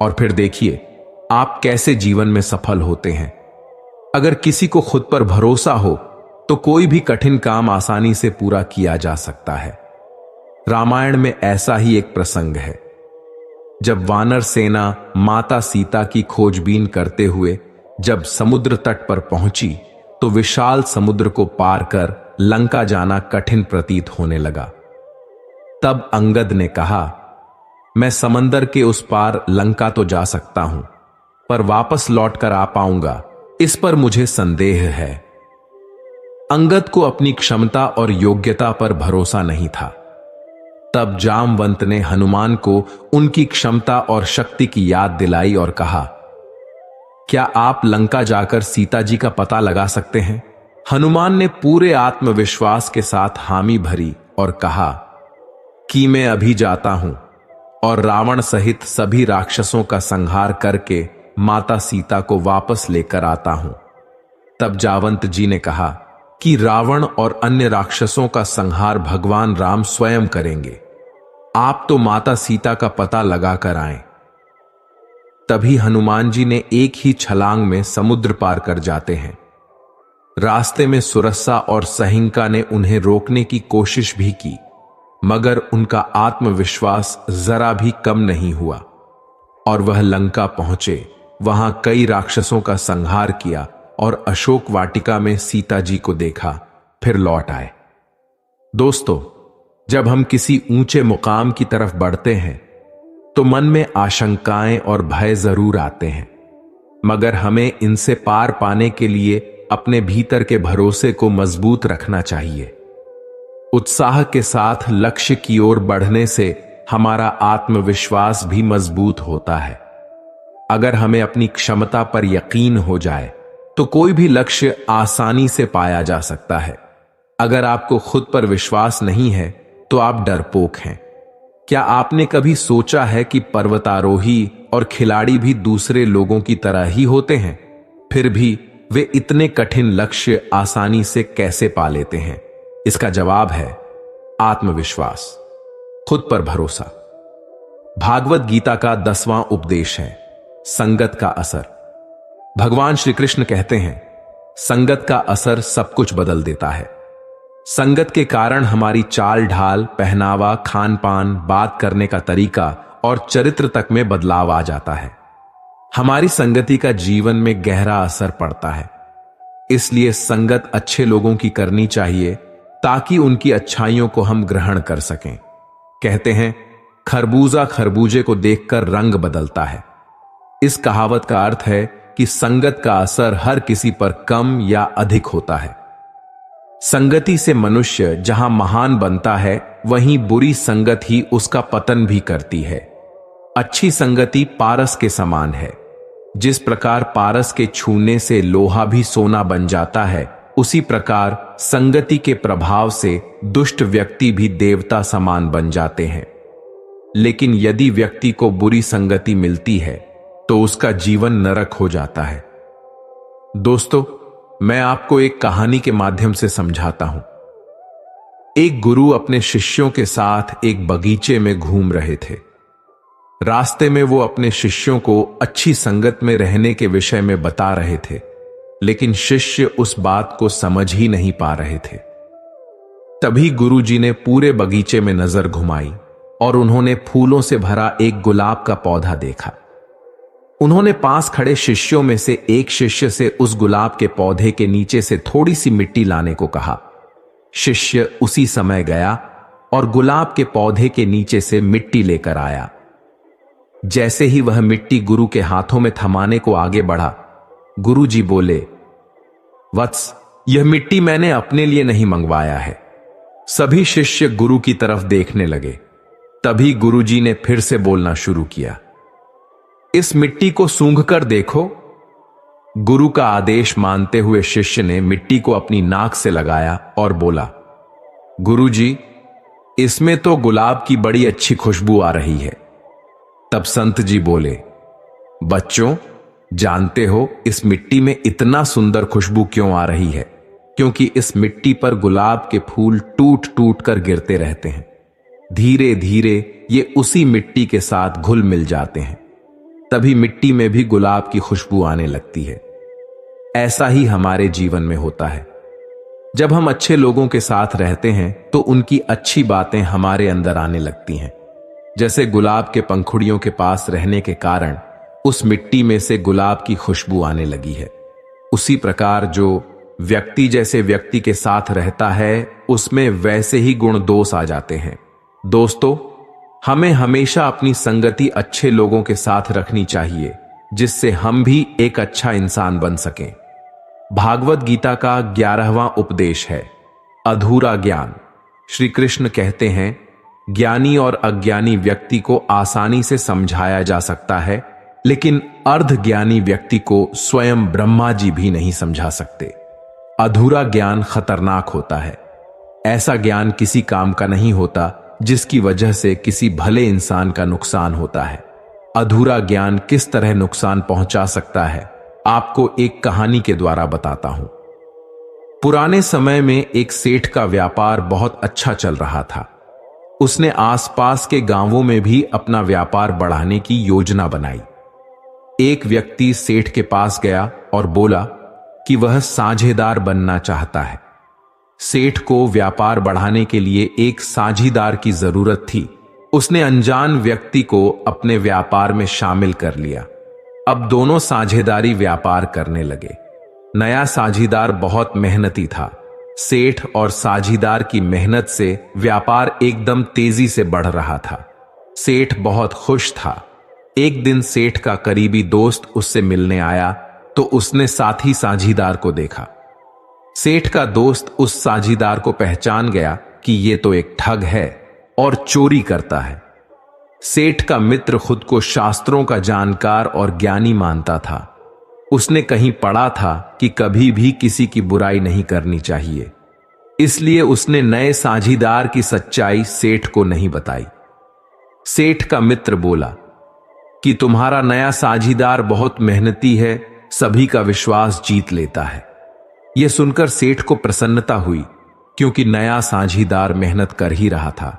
और फिर देखिए आप कैसे जीवन में सफल होते हैं। अगर किसी को खुद पर भरोसा हो तो कोई भी कठिन काम आसानी से पूरा किया जा सकता है। रामायण में ऐसा ही एक प्रसंग है, जब वानर सेना माता सीता की खोजबीन करते हुए जब समुद्र तट पर पहुंची तो विशाल समुद्र को पार कर लंका जाना कठिन प्रतीत होने लगा। तब अंगद ने कहा, मैं समंदर के उस पार लंका तो जा सकता हूं, पर वापस लौटकर आ पाऊंगा, इस पर मुझे संदेह है। अंगद को अपनी क्षमता और योग्यता पर भरोसा नहीं था। तब जामवंत ने हनुमान को उनकी क्षमता और शक्ति की याद दिलाई और कहा, क्या आप लंका जाकर सीता जी का पता लगा सकते हैं? हनुमान ने पूरे आत्मविश्वास के साथ हामी भरी और कहा कि मैं अभी जाता हूं और रावण सहित सभी राक्षसों का संहार करके माता सीता को वापस लेकर आता हूं। तब जावंत जी ने कहा कि रावण और अन्य राक्षसों का संहार भगवान राम स्वयं करेंगे। आप तो माता सीता का पता लगा कर आए। तभी हनुमान जी ने एक ही छलांग में समुद्र पार कर जाते हैं। रास्ते में सुरस्सा और सहिंका ने उन्हें रोकने की कोशिश भी की, मगर उनका आत्मविश्वास जरा भी कम नहीं हुआ और वह लंका पहुंचे। वहां कई राक्षसों का संहार किया और अशोक वाटिका में सीता जी को देखा, फिर लौट आए। दोस्तों, जब हम किसी ऊंचे मुकाम की तरफ बढ़ते हैं तो मन में आशंकाएं और भय जरूर आते हैं, मगर हमें इनसे पार पाने के लिए अपने भीतर के भरोसे को मजबूत रखना चाहिए। उत्साह के साथ लक्ष्य की ओर बढ़ने से हमारा आत्मविश्वास भी मजबूत होता है। अगर हमें अपनी क्षमता पर यकीन हो जाए तो कोई भी लक्ष्य आसानी से पाया जा सकता है। अगर आपको खुद पर विश्वास नहीं है तो आप डरपोक हैं। क्या आपने कभी सोचा है कि पर्वतारोही और खिलाड़ी भी दूसरे लोगों की तरह ही होते हैं, फिर भी वे इतने कठिन लक्ष्य आसानी से कैसे पा लेते हैं? इसका जवाब है आत्मविश्वास, खुद पर भरोसा। भागवत गीता का 10वां उपदेश है, संगत का असर। भगवान श्री कृष्ण कहते हैं, संगत का असर सब कुछ बदल देता है। संगत के कारण हमारी चाल ढाल, पहनावा, खान पान, बात करने का तरीका और चरित्र तक में बदलाव आ जाता है। हमारी संगति का जीवन में गहरा असर पड़ता है। इसलिए संगत अच्छे लोगों की करनी चाहिए ताकि उनकी अच्छाइयों को हम ग्रहण कर सकें। कहते हैं, खरबूजा खरबूजे को देखकर रंग बदलता है। इस कहावत का अर्थ है कि संगत का असर हर किसी पर कम या अधिक होता है। संगति से मनुष्य जहां महान बनता है, वहीं बुरी संगत ही उसका पतन भी करती है। अच्छी संगति पारस के समान है। जिस प्रकार पारस के छूने से लोहा भी सोना बन जाता है, उसी प्रकार संगति के प्रभाव से दुष्ट व्यक्ति भी देवता समान बन जाते हैं। लेकिन यदि व्यक्ति को बुरी संगति मिलती है तो उसका जीवन नरक हो जाता है। दोस्तों, मैं आपको एक कहानी के माध्यम से समझाता हूं। एक गुरु अपने शिष्यों के साथ एक बगीचे में घूम रहे थे। रास्ते में वो अपने शिष्यों को अच्छी संगत में रहने के विषय में बता रहे थे, लेकिन शिष्य उस बात को समझ ही नहीं पा रहे थे। तभी गुरुजी ने पूरे बगीचे में नजर घुमाई और उन्होंने फूलों से भरा एक गुलाब का पौधा देखा। उन्होंने पास खड़े शिष्यों में से एक शिष्य से उस गुलाब के पौधे के नीचे से थोड़ी सी मिट्टी लाने को कहा। शिष्य उसी समय गया और गुलाब के पौधे के नीचे से मिट्टी लेकर आया। जैसे ही वह मिट्टी गुरु के हाथों में थमाने को आगे बढ़ा, गुरुजी बोले, वत्स, यह मिट्टी मैंने अपने लिए नहीं मंगवाया है। सभी शिष्य गुरु की तरफ देखने लगे। तभी गुरुजी ने फिर से बोलना शुरू किया, इस मिट्टी को सूंघ कर देखो। गुरु का आदेश मानते हुए शिष्य ने मिट्टी को अपनी नाक से लगाया और बोला, गुरुजी, इसमें तो गुलाब की बड़ी अच्छी खुशबू आ रही है। तब संत जी बोले, बच्चों, जानते हो इस मिट्टी में इतना सुंदर खुशबू क्यों आ रही है? क्योंकि इस मिट्टी पर गुलाब के फूल टूट टूट कर गिरते रहते हैं। धीरे धीरे ये उसी मिट्टी के साथ घुल मिल जाते हैं, तभी मिट्टी में भी गुलाब की खुशबू आने लगती है। ऐसा ही हमारे जीवन में होता है। जब हम अच्छे लोगों के साथ रहते हैं तो उनकी अच्छी बातें हमारे अंदर आने लगती हैं। जैसे गुलाब के पंखुड़ियों के पास रहने के कारण उस मिट्टी में से गुलाब की खुशबू आने लगी है। उसी प्रकार जो व्यक्ति जैसे व्यक्ति के साथ रहता है, उसमें वैसे ही गुण दोष आ जाते हैं। दोस्तों, हमें हमेशा अपनी संगति अच्छे लोगों के साथ रखनी चाहिए, जिससे हम भी एक अच्छा इंसान बन सकें। भागवत गीता का 11वां उपदेश है अधूरा ज्ञान। श्री कृष्ण कहते हैं, ज्ञानी और अज्ञानी व्यक्ति को आसानी से समझाया जा सकता है, लेकिन अर्धज्ञानी व्यक्ति को स्वयं ब्रह्मा जी भी नहीं समझा सकते। अधूरा ज्ञान खतरनाक होता है। ऐसा ज्ञान किसी काम का नहीं होता जिसकी वजह से किसी भले इंसान का नुकसान होता है। अधूरा ज्ञान किस तरह नुकसान पहुंचा सकता है, आपको एक कहानी के द्वारा बताता हूं। पुराने समय में एक सेठ का व्यापार बहुत अच्छा चल रहा था। उसने आसपास के गांवों में भी अपना व्यापार बढ़ाने की योजना बनाई। एक व्यक्ति सेठ के पास गया और बोला कि वह साझेदार बनना चाहता है। सेठ को व्यापार बढ़ाने के लिए एक साझीदार की जरूरत थी। उसने अनजान व्यक्ति को अपने व्यापार में शामिल कर लिया। अब दोनों साझेदारी व्यापार करने लगे। नया साझीदार बहुत मेहनती था। सेठ और साझीदार की मेहनत से व्यापार एकदम तेजी से बढ़ रहा था। सेठ बहुत खुश था। एक दिन सेठ का करीबी दोस्त उससे मिलने आया तो उसने साथी साझीदार को देखा। सेठ का दोस्त उस साझीदार को पहचान गया कि ये तो एक ठग है और चोरी करता है। सेठ का मित्र खुद को शास्त्रों का जानकार और ज्ञानी मानता था। उसने कहीं पढ़ा था कि कभी भी किसी की बुराई नहीं करनी चाहिए, इसलिए उसने नए साझीदार की सच्चाई सेठ को नहीं बताई। सेठ का मित्र बोला कि तुम्हारा नया साझीदार बहुत मेहनती है, सभी का विश्वास जीत लेता है। यह सुनकर सेठ को प्रसन्नता हुई, क्योंकि नया साझीदार मेहनत कर ही रहा था।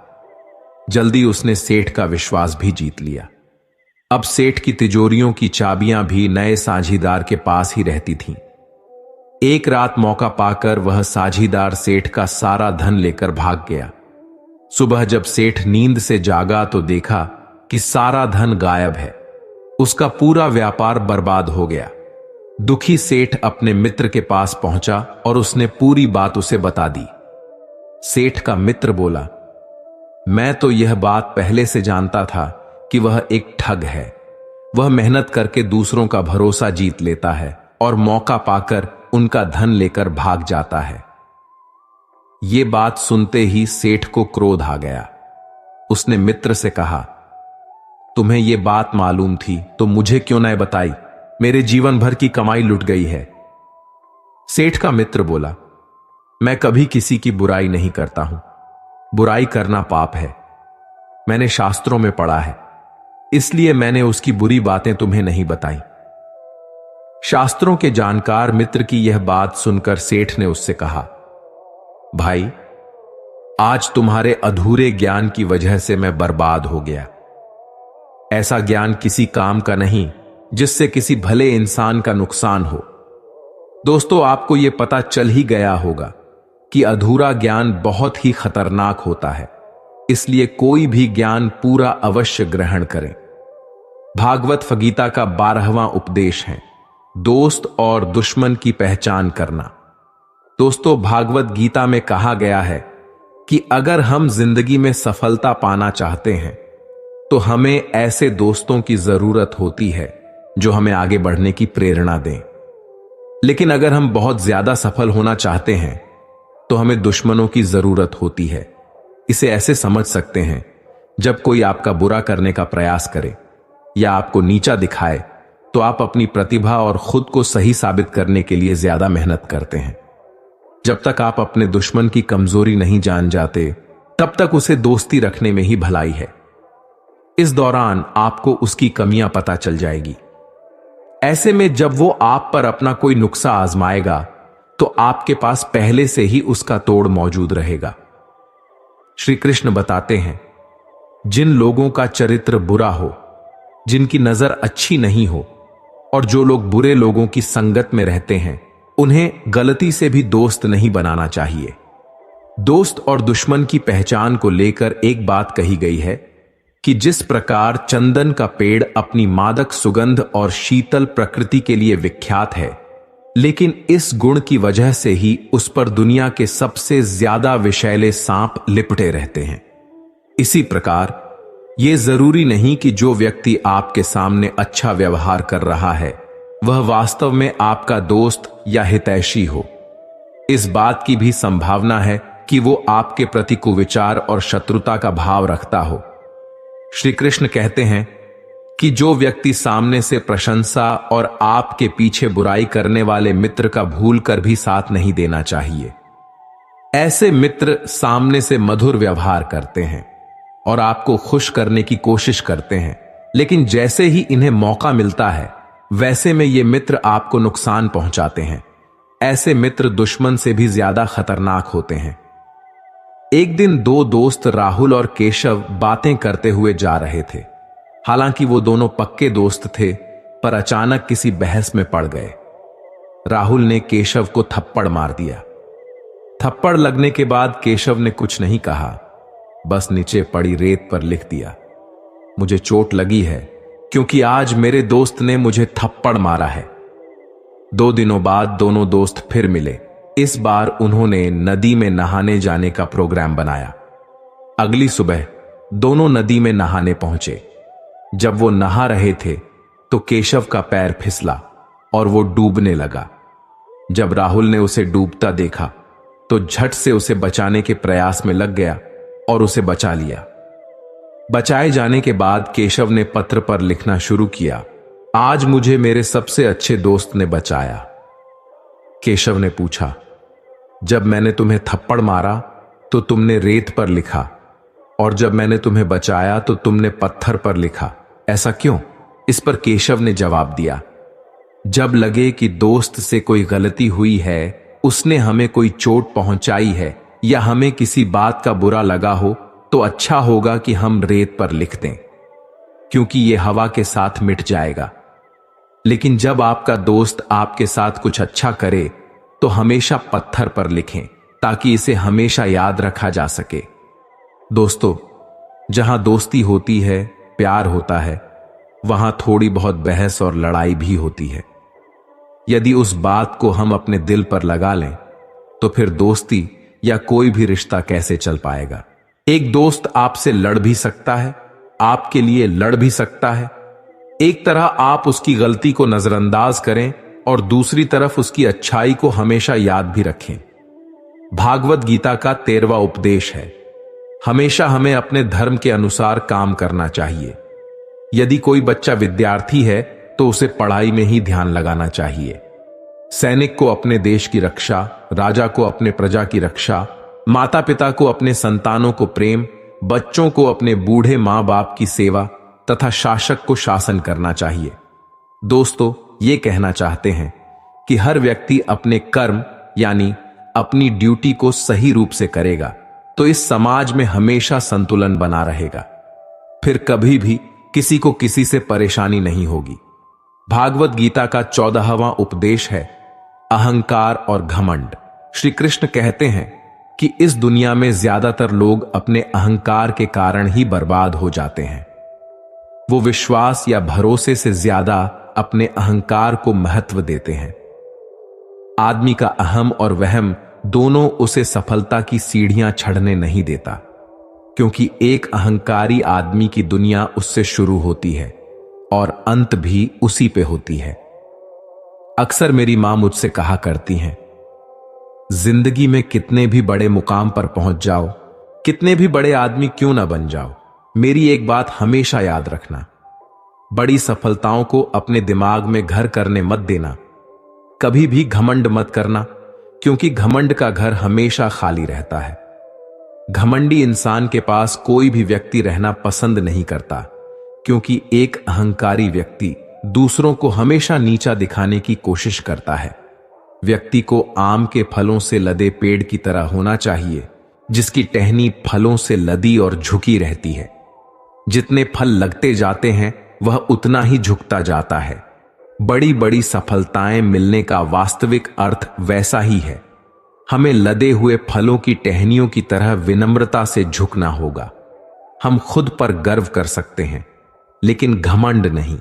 जल्दी उसने सेठ का विश्वास भी जीत लिया। अब सेठ की तिजोरियों की चाबियां भी नए साझीदार के पास ही रहती थीं। एक रात मौका पाकर वह साझीदार सेठ का सारा धन लेकर भाग गया। सुबह जब सेठ नींद से जागा तो देखा कि सारा धन गायब है। उसका पूरा व्यापार बर्बाद हो गया। दुखी सेठ अपने मित्र के पास पहुंचा और उसने पूरी बात उसे बता दी। सेठ का मित्र बोला, मैं तो यह बात पहले से जानता था कि वह एक ठग है। वह मेहनत करके दूसरों का भरोसा जीत लेता है और मौका पाकर उनका धन लेकर भाग जाता है। ये बात सुनते ही सेठ को क्रोध आ गया। उसने मित्र से कहा, तुम्हें यह बात मालूम थी तो मुझे क्यों न बताई? मेरे जीवन भर की कमाई लुट गई है। सेठ का मित्र बोला, मैं कभी किसी की बुराई नहीं करता हूं। बुराई करना पाप है। मैंने शास्त्रों में पढ़ा है, इसलिए मैंने उसकी बुरी बातें तुम्हें नहीं बताई। शास्त्रों के जानकार मित्र की यह बात सुनकर सेठ ने उससे कहा, भाई, आज तुम्हारे अधूरे ज्ञान की वजह से मैं बर्बाद हो गया। ऐसा ज्ञान किसी काम का नहीं जिससे किसी भले इंसान का नुकसान हो। दोस्तों, आपको यह पता चल ही गया होगा कि अधूरा ज्ञान बहुत ही खतरनाक होता है, इसलिए कोई भी ज्ञान पूरा अवश्य ग्रहण करें। भागवत गीता का 12वां उपदेश है दोस्त और दुश्मन की पहचान करना। दोस्तों, भागवत गीता में कहा गया है कि अगर हम जिंदगी में सफलता पाना चाहते हैं तो हमें ऐसे दोस्तों की जरूरत होती है जो हमें आगे बढ़ने की प्रेरणा दें। लेकिन अगर हम बहुत ज्यादा सफल होना चाहते हैं तो हमें दुश्मनों की जरूरत होती है। इसे ऐसे समझ सकते हैं, जब कोई आपका बुरा करने का प्रयास करे या आपको नीचा दिखाए तो आप अपनी प्रतिभा और खुद को सही साबित करने के लिए ज्यादा मेहनत करते हैं। जब तक आप अपने दुश्मन की कमजोरी नहीं जान जाते, तब तक उसे दोस्ती रखने में ही भलाई है। इस दौरान आपको उसकी कमियां पता चल जाएगी। ऐसे में जब वो आप पर अपना कोई नुक्सा आजमाएगा तो आपके पास पहले से ही उसका तोड़ मौजूद रहेगा। श्री कृष्ण बताते हैं, जिन लोगों का चरित्र बुरा हो, जिनकी नजर अच्छी नहीं हो और जो लोग बुरे लोगों की संगत में रहते हैं, उन्हें गलती से भी दोस्त नहीं बनाना चाहिए। दोस्त और दुश्मन की पहचान को लेकर एक बात कही गई है कि जिस प्रकार चंदन का पेड़ अपनी मादक सुगंध और शीतल प्रकृति के लिए विख्यात है, लेकिन इस गुण की वजह से ही उस पर दुनिया के सबसे ज्यादा विषैले सांप लिपटे रहते हैं। इसी प्रकार यह जरूरी नहीं कि जो व्यक्ति आपके सामने अच्छा व्यवहार कर रहा है वह वास्तव में आपका दोस्त या हितैषी हो। इस बात की भी संभावना है कि वो आपके प्रति कुविचार और शत्रुता का भाव रखता हो। श्री कृष्ण कहते हैं कि जो व्यक्ति सामने से प्रशंसा और आपके पीछे बुराई करने वाले मित्र का भूल कर भी साथ नहीं देना चाहिए। ऐसे मित्र सामने से मधुर व्यवहार करते हैं और आपको खुश करने की कोशिश करते हैं, लेकिन जैसे ही इन्हें मौका मिलता है वैसे में ये मित्र आपको नुकसान पहुंचाते हैं। ऐसे मित्र दुश्मन से भी ज्यादा खतरनाक होते हैं। एक दिन दो दोस्त राहुल और केशव बातें करते हुए जा रहे थे। हालांकि वो दोनों पक्के दोस्त थे, पर अचानक किसी बहस में पड़ गए। राहुल ने केशव को थप्पड़ मार दिया। थप्पड़ लगने के बाद केशव ने कुछ नहीं कहा, बस नीचे पड़ी रेत पर लिख दिया, मुझे चोट लगी है क्योंकि आज मेरे दोस्त ने मुझे थप्पड़ मारा है। 2 दिनों बाद दोनों दोस्त फिर मिले। इस बार उन्होंने नदी में नहाने जाने का प्रोग्राम बनाया। अगली सुबह दोनों नदी में नहाने पहुंचे। जब वो नहा रहे थे तो केशव का पैर फिसला और वो डूबने लगा। जब राहुल ने उसे डूबता देखा तो झट से उसे बचाने के प्रयास में लग गया और उसे बचा लिया। बचाए जाने के बाद केशव ने पत्र पर लिखना शुरू किया, आज मुझे मेरे सबसे अच्छे दोस्त ने बचाया। केशव ने पूछा, जब मैंने तुम्हें थप्पड़ मारा तो तुमने रेत पर लिखा और जब मैंने तुम्हें बचाया तो तुमने पत्थर पर लिखा, ऐसा क्यों? इस पर केशव ने जवाब दिया, जब लगे कि दोस्त से कोई गलती हुई है, उसने हमें कोई चोट पहुंचाई है या हमें किसी बात का बुरा लगा हो तो अच्छा होगा कि हम रेत पर लिख दें, क्योंकि यह हवा के साथ मिट जाएगा। लेकिन जब आपका दोस्त आपके साथ कुछ अच्छा करे तो हमेशा पत्थर पर लिखें ताकि इसे हमेशा याद रखा जा सके। दोस्तों, जहां दोस्ती होती है, प्यार होता है, वहां थोड़ी बहुत बहस और लड़ाई भी होती है। यदि उस बात को हम अपने दिल पर लगा लें तो फिर दोस्ती या कोई भी रिश्ता कैसे चल पाएगा। एक दोस्त आपसे लड़ भी सकता है, आपके लिए लड़ भी सकता है। एक तरह आप उसकी गलती को नजरअंदाज करें और दूसरी तरफ उसकी अच्छाई को हमेशा याद भी रखें। भागवत गीता का 13वां उपदेश है, हमेशा हमें अपने धर्म के अनुसार काम करना चाहिए। यदि कोई बच्चा विद्यार्थी है तो उसे पढ़ाई में ही ध्यान लगाना चाहिए। सैनिक को अपने देश की रक्षा, राजा को अपने प्रजा की रक्षा, माता पिता को अपने संतानों को प्रेम, बच्चों को अपने बूढ़े मां बाप की सेवा तथा शासक को शासन करना चाहिए। दोस्तों, ये कहना चाहते हैं कि हर व्यक्ति अपने कर्म यानी अपनी ड्यूटी को सही रूप से करेगा तो तो इस समाज में हमेशा संतुलन बना रहेगा। फिर कभी भी किसी को किसी से परेशानी नहीं होगी। भागवत गीता का 14वां उपदेश है अहंकार और घमंड। श्री कृष्ण कहते हैं कि इस दुनिया में ज्यादातर लोग अपने अहंकार के कारण ही बर्बाद हो जाते हैं। वो विश्वास या भरोसे से ज्यादा अपने अहंकार को महत्व देते हैं। आदमी का अहम और वहम दोनों उसे सफलता की सीढ़ियां चढ़ने नहीं देता, क्योंकि एक अहंकारी आदमी की दुनिया उससे शुरू होती है और अंत भी उसी पे होती है। अक्सर मेरी मां मुझसे कहा करती हैं, जिंदगी में कितने भी बड़े मुकाम पर पहुंच जाओ, कितने भी बड़े आदमी क्यों ना बन जाओ, मेरी एक बात हमेशा याद रखना, बड़ी सफलताओं को अपने दिमाग में घर करने मत देना। कभी भी घमंड मत करना, क्योंकि घमंड का घर हमेशा खाली रहता है। घमंडी इंसान के पास कोई भी व्यक्ति रहना पसंद नहीं करता, क्योंकि एक अहंकारी व्यक्ति दूसरों को हमेशा नीचा दिखाने की कोशिश करता है। व्यक्ति को आम के फलों से लदे पेड़ की तरह होना चाहिए, जिसकी टहनी फलों से लदी और झुकी रहती है। जितने फल लगते जाते हैं वह उतना ही झुकता जाता है। बड़ी बड़ी सफलताएं मिलने का वास्तविक अर्थ वैसा ही है। हमें लदे हुए फलों की टहनियों की तरह विनम्रता से झुकना होगा। हम खुद पर गर्व कर सकते हैं, लेकिन घमंड नहीं।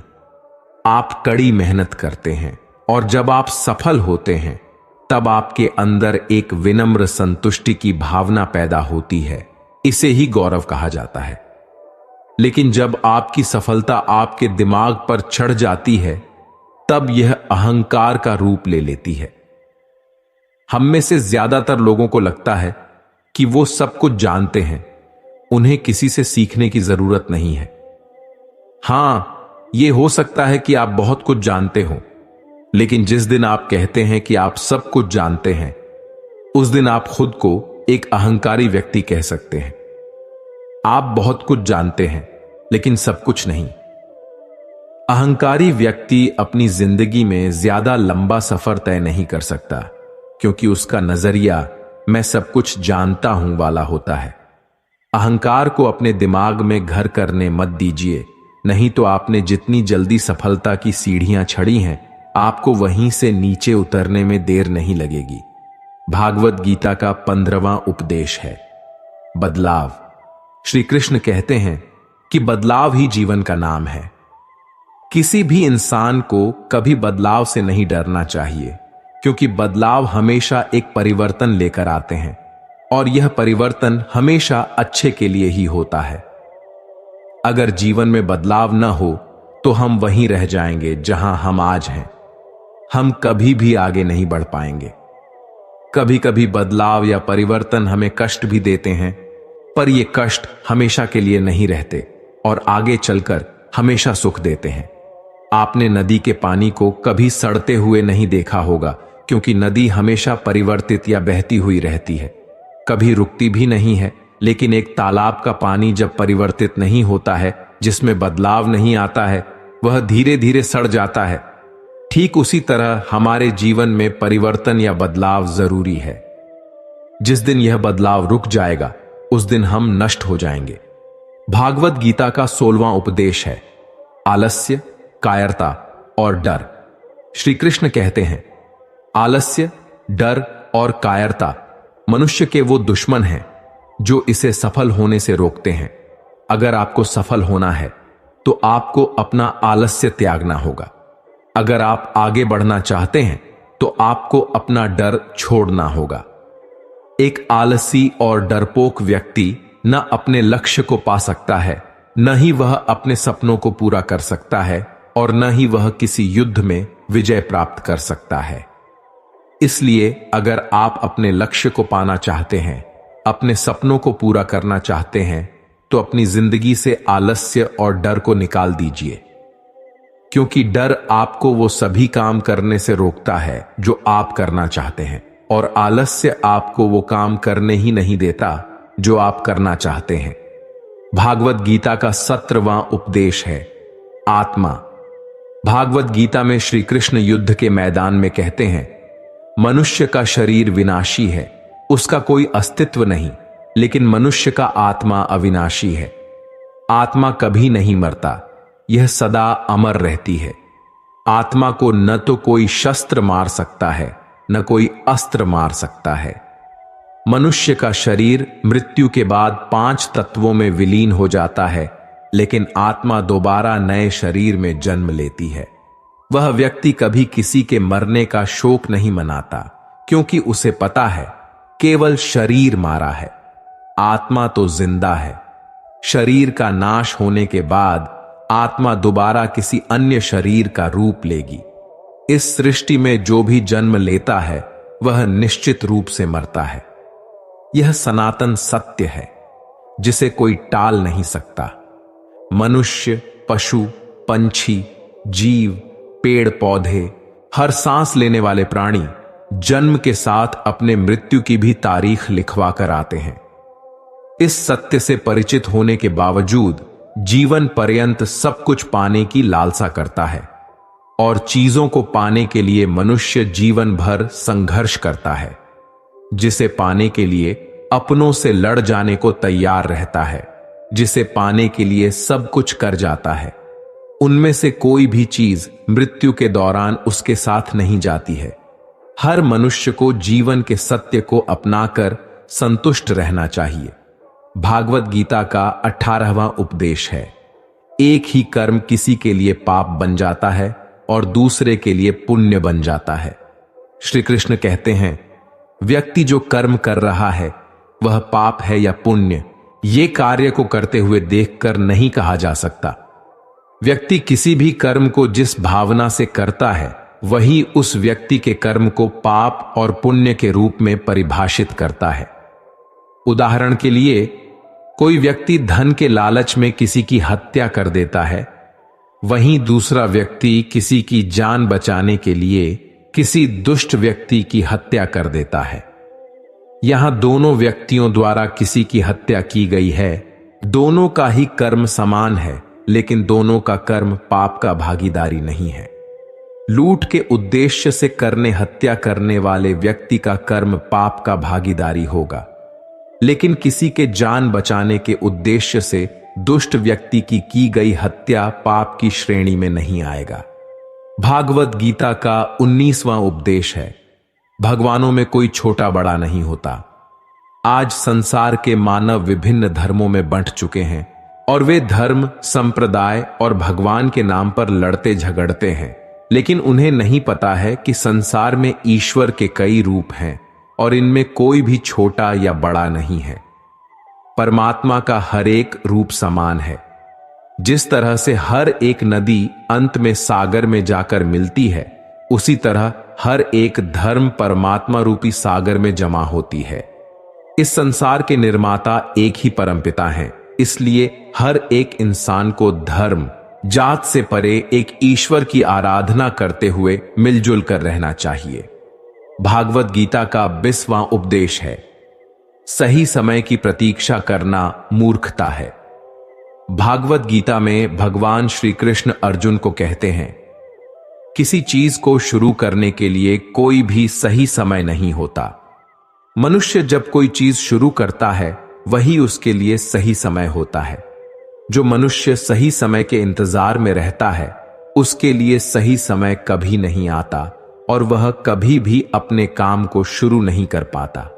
आप कड़ी मेहनत करते हैं और जब आप सफल होते हैं तब आपके अंदर एक विनम्र संतुष्टि की भावना पैदा होती है। इसे ही गौरव कहा जाता है। लेकिन जब आपकी सफलता आपके दिमाग पर चढ़ जाती है तब यह अहंकार का रूप ले लेती है। हम में से ज्यादातर लोगों को लगता है कि वो सब कुछ जानते हैं, उन्हें किसी से सीखने की जरूरत नहीं है। हां, यह हो सकता है कि आप बहुत कुछ जानते हो, लेकिन जिस दिन आप कहते हैं कि आप सब कुछ जानते हैं, उस दिन आप खुद को एक अहंकारी व्यक्ति कह सकते हैं। आप बहुत कुछ जानते हैं, लेकिन सब कुछ नहीं। अहंकारी व्यक्ति अपनी जिंदगी में ज्यादा लंबा सफर तय नहीं कर सकता, क्योंकि उसका नजरिया मैं सब कुछ जानता हूं वाला होता है। अहंकार को अपने दिमाग में घर करने मत दीजिए, नहीं तो आपने जितनी जल्दी सफलता की सीढ़ियां चढ़ी हैं, आपको वहीं से नीचे उतरने में देर नहीं लगेगी। भागवत गीता का 15वां उपदेश है बदलाव। श्री कृष्ण कहते हैं कि बदलाव ही जीवन का नाम है। किसी भी इंसान को कभी बदलाव से नहीं डरना चाहिए, क्योंकि बदलाव हमेशा एक परिवर्तन लेकर आते हैं और यह परिवर्तन हमेशा अच्छे के लिए ही होता है। अगर जीवन में बदलाव न हो तो हम वहीं रह जाएंगे जहां हम आज हैं। हम कभी भी आगे नहीं बढ़ पाएंगे। कभी कभी बदलाव या परिवर्तन हमें कष्ट भी देते हैं, पर ये कष्ट हमेशा के लिए नहीं रहते और आगे चलकर हमेशा सुख देते हैं। आपने नदी के पानी को कभी सड़ते हुए नहीं देखा होगा, क्योंकि नदी हमेशा परिवर्तित या बहती हुई रहती है, कभी रुकती भी नहीं है। लेकिन एक तालाब का पानी जब परिवर्तित नहीं होता है, जिसमें बदलाव नहीं आता है, वह धीरे धीरे सड़ जाता है। ठीक उसी तरह हमारे जीवन में परिवर्तन या बदलाव जरूरी है। जिस दिन यह बदलाव रुक जाएगा, उस दिन हम नष्ट हो जाएंगे। भागवत गीता का 16वां उपदेश है आलस्य, कायरता और डर। श्री कृष्ण कहते हैं, आलस्य, डर और कायरता मनुष्य के वो दुश्मन हैं जो इसे सफल होने से रोकते हैं। अगर आपको सफल होना है तो आपको अपना आलस्य त्यागना होगा। अगर आप आगे बढ़ना चाहते हैं तो आपको अपना डर छोड़ना होगा। एक आलसी और डरपोक व्यक्ति न अपने लक्ष्य को पा सकता है, न ही वह अपने सपनों को पूरा कर सकता है, और न ही वह किसी युद्ध में विजय प्राप्त कर सकता है। इसलिए अगर आप अपने लक्ष्य को पाना चाहते हैं, अपने सपनों को पूरा करना चाहते हैं, तो अपनी जिंदगी से आलस्य और डर को निकाल दीजिए, क्योंकि डर आपको वो सभी काम करने से रोकता है जो आप करना चाहते हैं, और आलस्य आपको वो काम करने ही नहीं देता जो आप करना चाहते हैं। भागवत गीता का 17वां उपदेश है आत्मा। भागवत गीता में श्री कृष्ण युद्ध के मैदान में कहते हैं, मनुष्य का शरीर विनाशी है, उसका कोई अस्तित्व नहीं। लेकिन मनुष्य का आत्मा अविनाशी है। आत्मा कभी नहीं मरता, यह सदा अमर रहती है। आत्मा को न तो कोई शस्त्र मार सकता है, न कोई अस्त्र मार सकता है। मनुष्य का शरीर मृत्यु के बाद 5 तत्वों में विलीन हो जाता है, लेकिन आत्मा दोबारा नए शरीर में जन्म लेती है। वह व्यक्ति कभी किसी के मरने का शोक नहीं मनाता, क्योंकि उसे पता है केवल शरीर मारा है, आत्मा तो जिंदा है। शरीर का नाश होने के बाद आत्मा दोबारा किसी अन्य शरीर का रूप लेगी। इस सृष्टि में जो भी जन्म लेता है वह निश्चित रूप से मरता है। यह सनातन सत्य है जिसे कोई टाल नहीं सकता। मनुष्य, पशु, पंछी, जीव, पेड़ पौधे, हर सांस लेने वाले प्राणी जन्म के साथ अपने मृत्यु की भी तारीख लिखवा कर आते हैं। इस सत्य से परिचित होने के बावजूद जीवन पर्यंत सब कुछ पाने की लालसा करता है और चीजों को पाने के लिए मनुष्य जीवन भर संघर्ष करता है, जिसे पाने के लिए अपनों से लड़ जाने को तैयार रहता है, जिसे पाने के लिए सब कुछ कर जाता है। उनमें से कोई भी चीज मृत्यु के दौरान उसके साथ नहीं जाती है। हर मनुष्य को जीवन के सत्य को अपनाकर संतुष्ट रहना चाहिए। भागवत गीता का 18वां उपदेश है, एक ही कर्म किसी के लिए पाप बन जाता है और दूसरे के लिए पुण्य बन जाता है। श्री कृष्ण कहते हैं, व्यक्ति जो कर्म कर रहा है वह पाप है या पुण्य, ये कार्य को करते हुए देखकर नहीं कहा जा सकता। व्यक्ति किसी भी कर्म को जिस भावना से करता है वही उस व्यक्ति के कर्म को पाप और पुण्य के रूप में परिभाषित करता है। उदाहरण के लिए, कोई व्यक्ति धन के लालच में किसी की हत्या कर देता है, वहीं दूसरा व्यक्ति किसी की जान बचाने के लिए किसी दुष्ट व्यक्ति की हत्या कर देता है। यहां दोनों व्यक्तियों द्वारा किसी की हत्या की गई है, दोनों का ही कर्म समान है, लेकिन दोनों का कर्म पाप का भागीदारी नहीं है। लूट के उद्देश्य से करने हत्या करने वाले व्यक्ति का कर्म पाप का भागीदारी होगा, लेकिन किसी के जान बचाने के उद्देश्य से दुष्ट व्यक्ति की गई हत्या पाप की श्रेणी में नहीं आएगा। भागवत गीता का 19वां उपदेश है, भगवानों में कोई छोटा बड़ा नहीं होता। आज संसार के मानव विभिन्न धर्मों में बंट चुके हैं और वे धर्म, संप्रदाय और भगवान के नाम पर लड़ते झगड़ते हैं, लेकिन उन्हें नहीं पता है कि संसार में ईश्वर के कई रूप हैं और इनमें कोई भी छोटा या बड़ा नहीं है। परमात्मा का हर एक रूप समान है। जिस तरह से हर एक नदी अंत में सागर में जाकर मिलती है, उसी तरह हर एक धर्म परमात्मा रूपी सागर में जमा होती है। इस संसार के निर्माता एक ही परमपिता हैं, इसलिए हर एक इंसान को धर्म, जात से परे एक ईश्वर की आराधना करते हुए मिलजुल कर रहना चाहिए। भागवत गीता का 20वां उपदेश है, सही समय की प्रतीक्षा करना मूर्खता है। भागवत गीता में भगवान श्री कृष्ण अर्जुन को कहते हैं, किसी चीज को शुरू करने के लिए कोई भी सही समय नहीं होता। मनुष्य जब कोई चीज शुरू करता है वही उसके लिए सही समय होता है। जो मनुष्य सही समय के इंतजार में रहता है उसके लिए सही समय कभी नहीं आता और वह कभी भी अपने काम को शुरू नहीं कर पाता।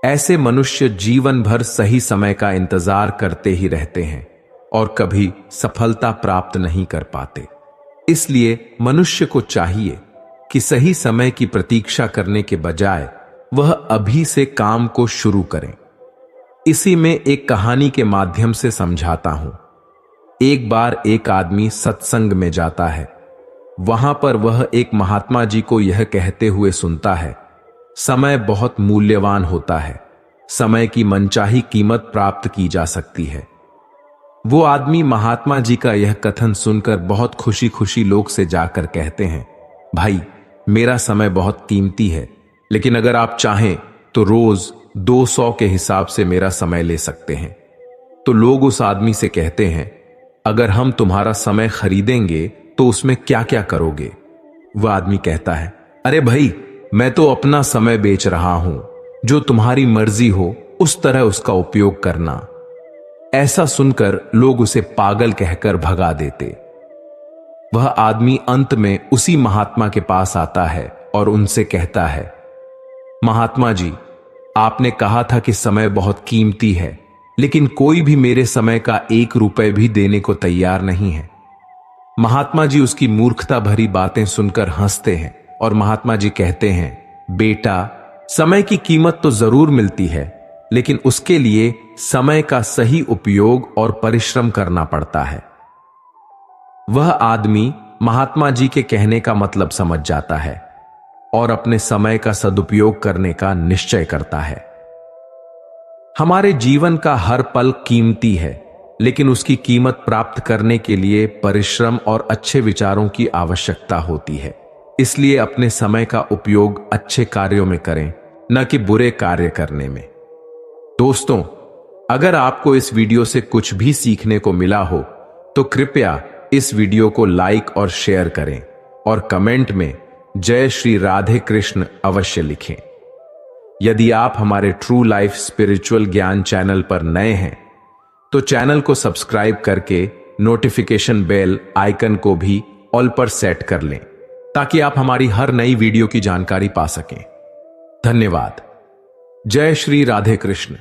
ऐसे मनुष्य जीवन भर सही समय का इंतजार करते ही रहते हैं और कभी सफलता प्राप्त नहीं कर पाते। इसलिए मनुष्य को चाहिए कि सही समय की प्रतीक्षा करने के बजाय वह अभी से काम को शुरू करें। इसी में एक कहानी के माध्यम से समझाता हूं। एक बार एक आदमी सत्संग में जाता है। वहां पर वह एक महात्मा जी को यह कहते हुए सुनता है, समय बहुत मूल्यवान होता है, समय की मनचाही कीमत प्राप्त की जा सकती है। वो आदमी महात्मा जी का यह कथन सुनकर बहुत खुशी खुशी लोग से जाकर कहते हैं, भाई मेरा समय बहुत कीमती है, लेकिन अगर आप चाहें तो रोज 200 के हिसाब से मेरा समय ले सकते हैं। तो लोग उस आदमी से कहते हैं, अगर हम तुम्हारा समय खरीदेंगे तो उसमें क्या क्या करोगे? वह आदमी कहता है, अरे भाई मैं तो अपना समय बेच रहा हूं, जो तुम्हारी मर्जी हो उस तरह उसका उपयोग करना। ऐसा सुनकर लोग उसे पागल कहकर भगा देते। वह आदमी अंत में उसी महात्मा के पास आता है और उनसे कहता है, महात्मा जी, आपने कहा था कि समय बहुत कीमती है, लेकिन कोई भी मेरे समय का 1 रुपए भी देने को तैयार नहीं है। महात्मा जी उसकी मूर्खता भरी बातें सुनकर हंसते हैं और महात्मा जी कहते हैं, बेटा, समय की कीमत तो जरूर मिलती है, लेकिन उसके लिए समय का सही उपयोग और परिश्रम करना पड़ता है। वह आदमी महात्मा जी के कहने का मतलब समझ जाता है और अपने समय का सदुपयोग करने का निश्चय करता है। हमारे जीवन का हर पल कीमती है, लेकिन उसकी कीमत प्राप्त करने के लिए परिश्रम और अच्छे विचारों की आवश्यकता होती है। इसलिए अपने समय का उपयोग अच्छे कार्यों में करें, न कि बुरे कार्य करने में। दोस्तों, अगर आपको इस वीडियो से कुछ भी सीखने को मिला हो तो कृपया इस वीडियो को लाइक और शेयर करें और कमेंट में जय श्री राधे कृष्ण अवश्य लिखें। यदि आप हमारे ट्रू लाइफ स्पिरिचुअल ज्ञान चैनल पर नए हैं तो चैनल को सब्सक्राइब करके नोटिफिकेशन बेल आइकन को भी ऑल पर सेट कर लें, ताकि आप हमारी हर नई वीडियो की जानकारी पा सकें। धन्यवाद। जय श्री राधे कृष्ण।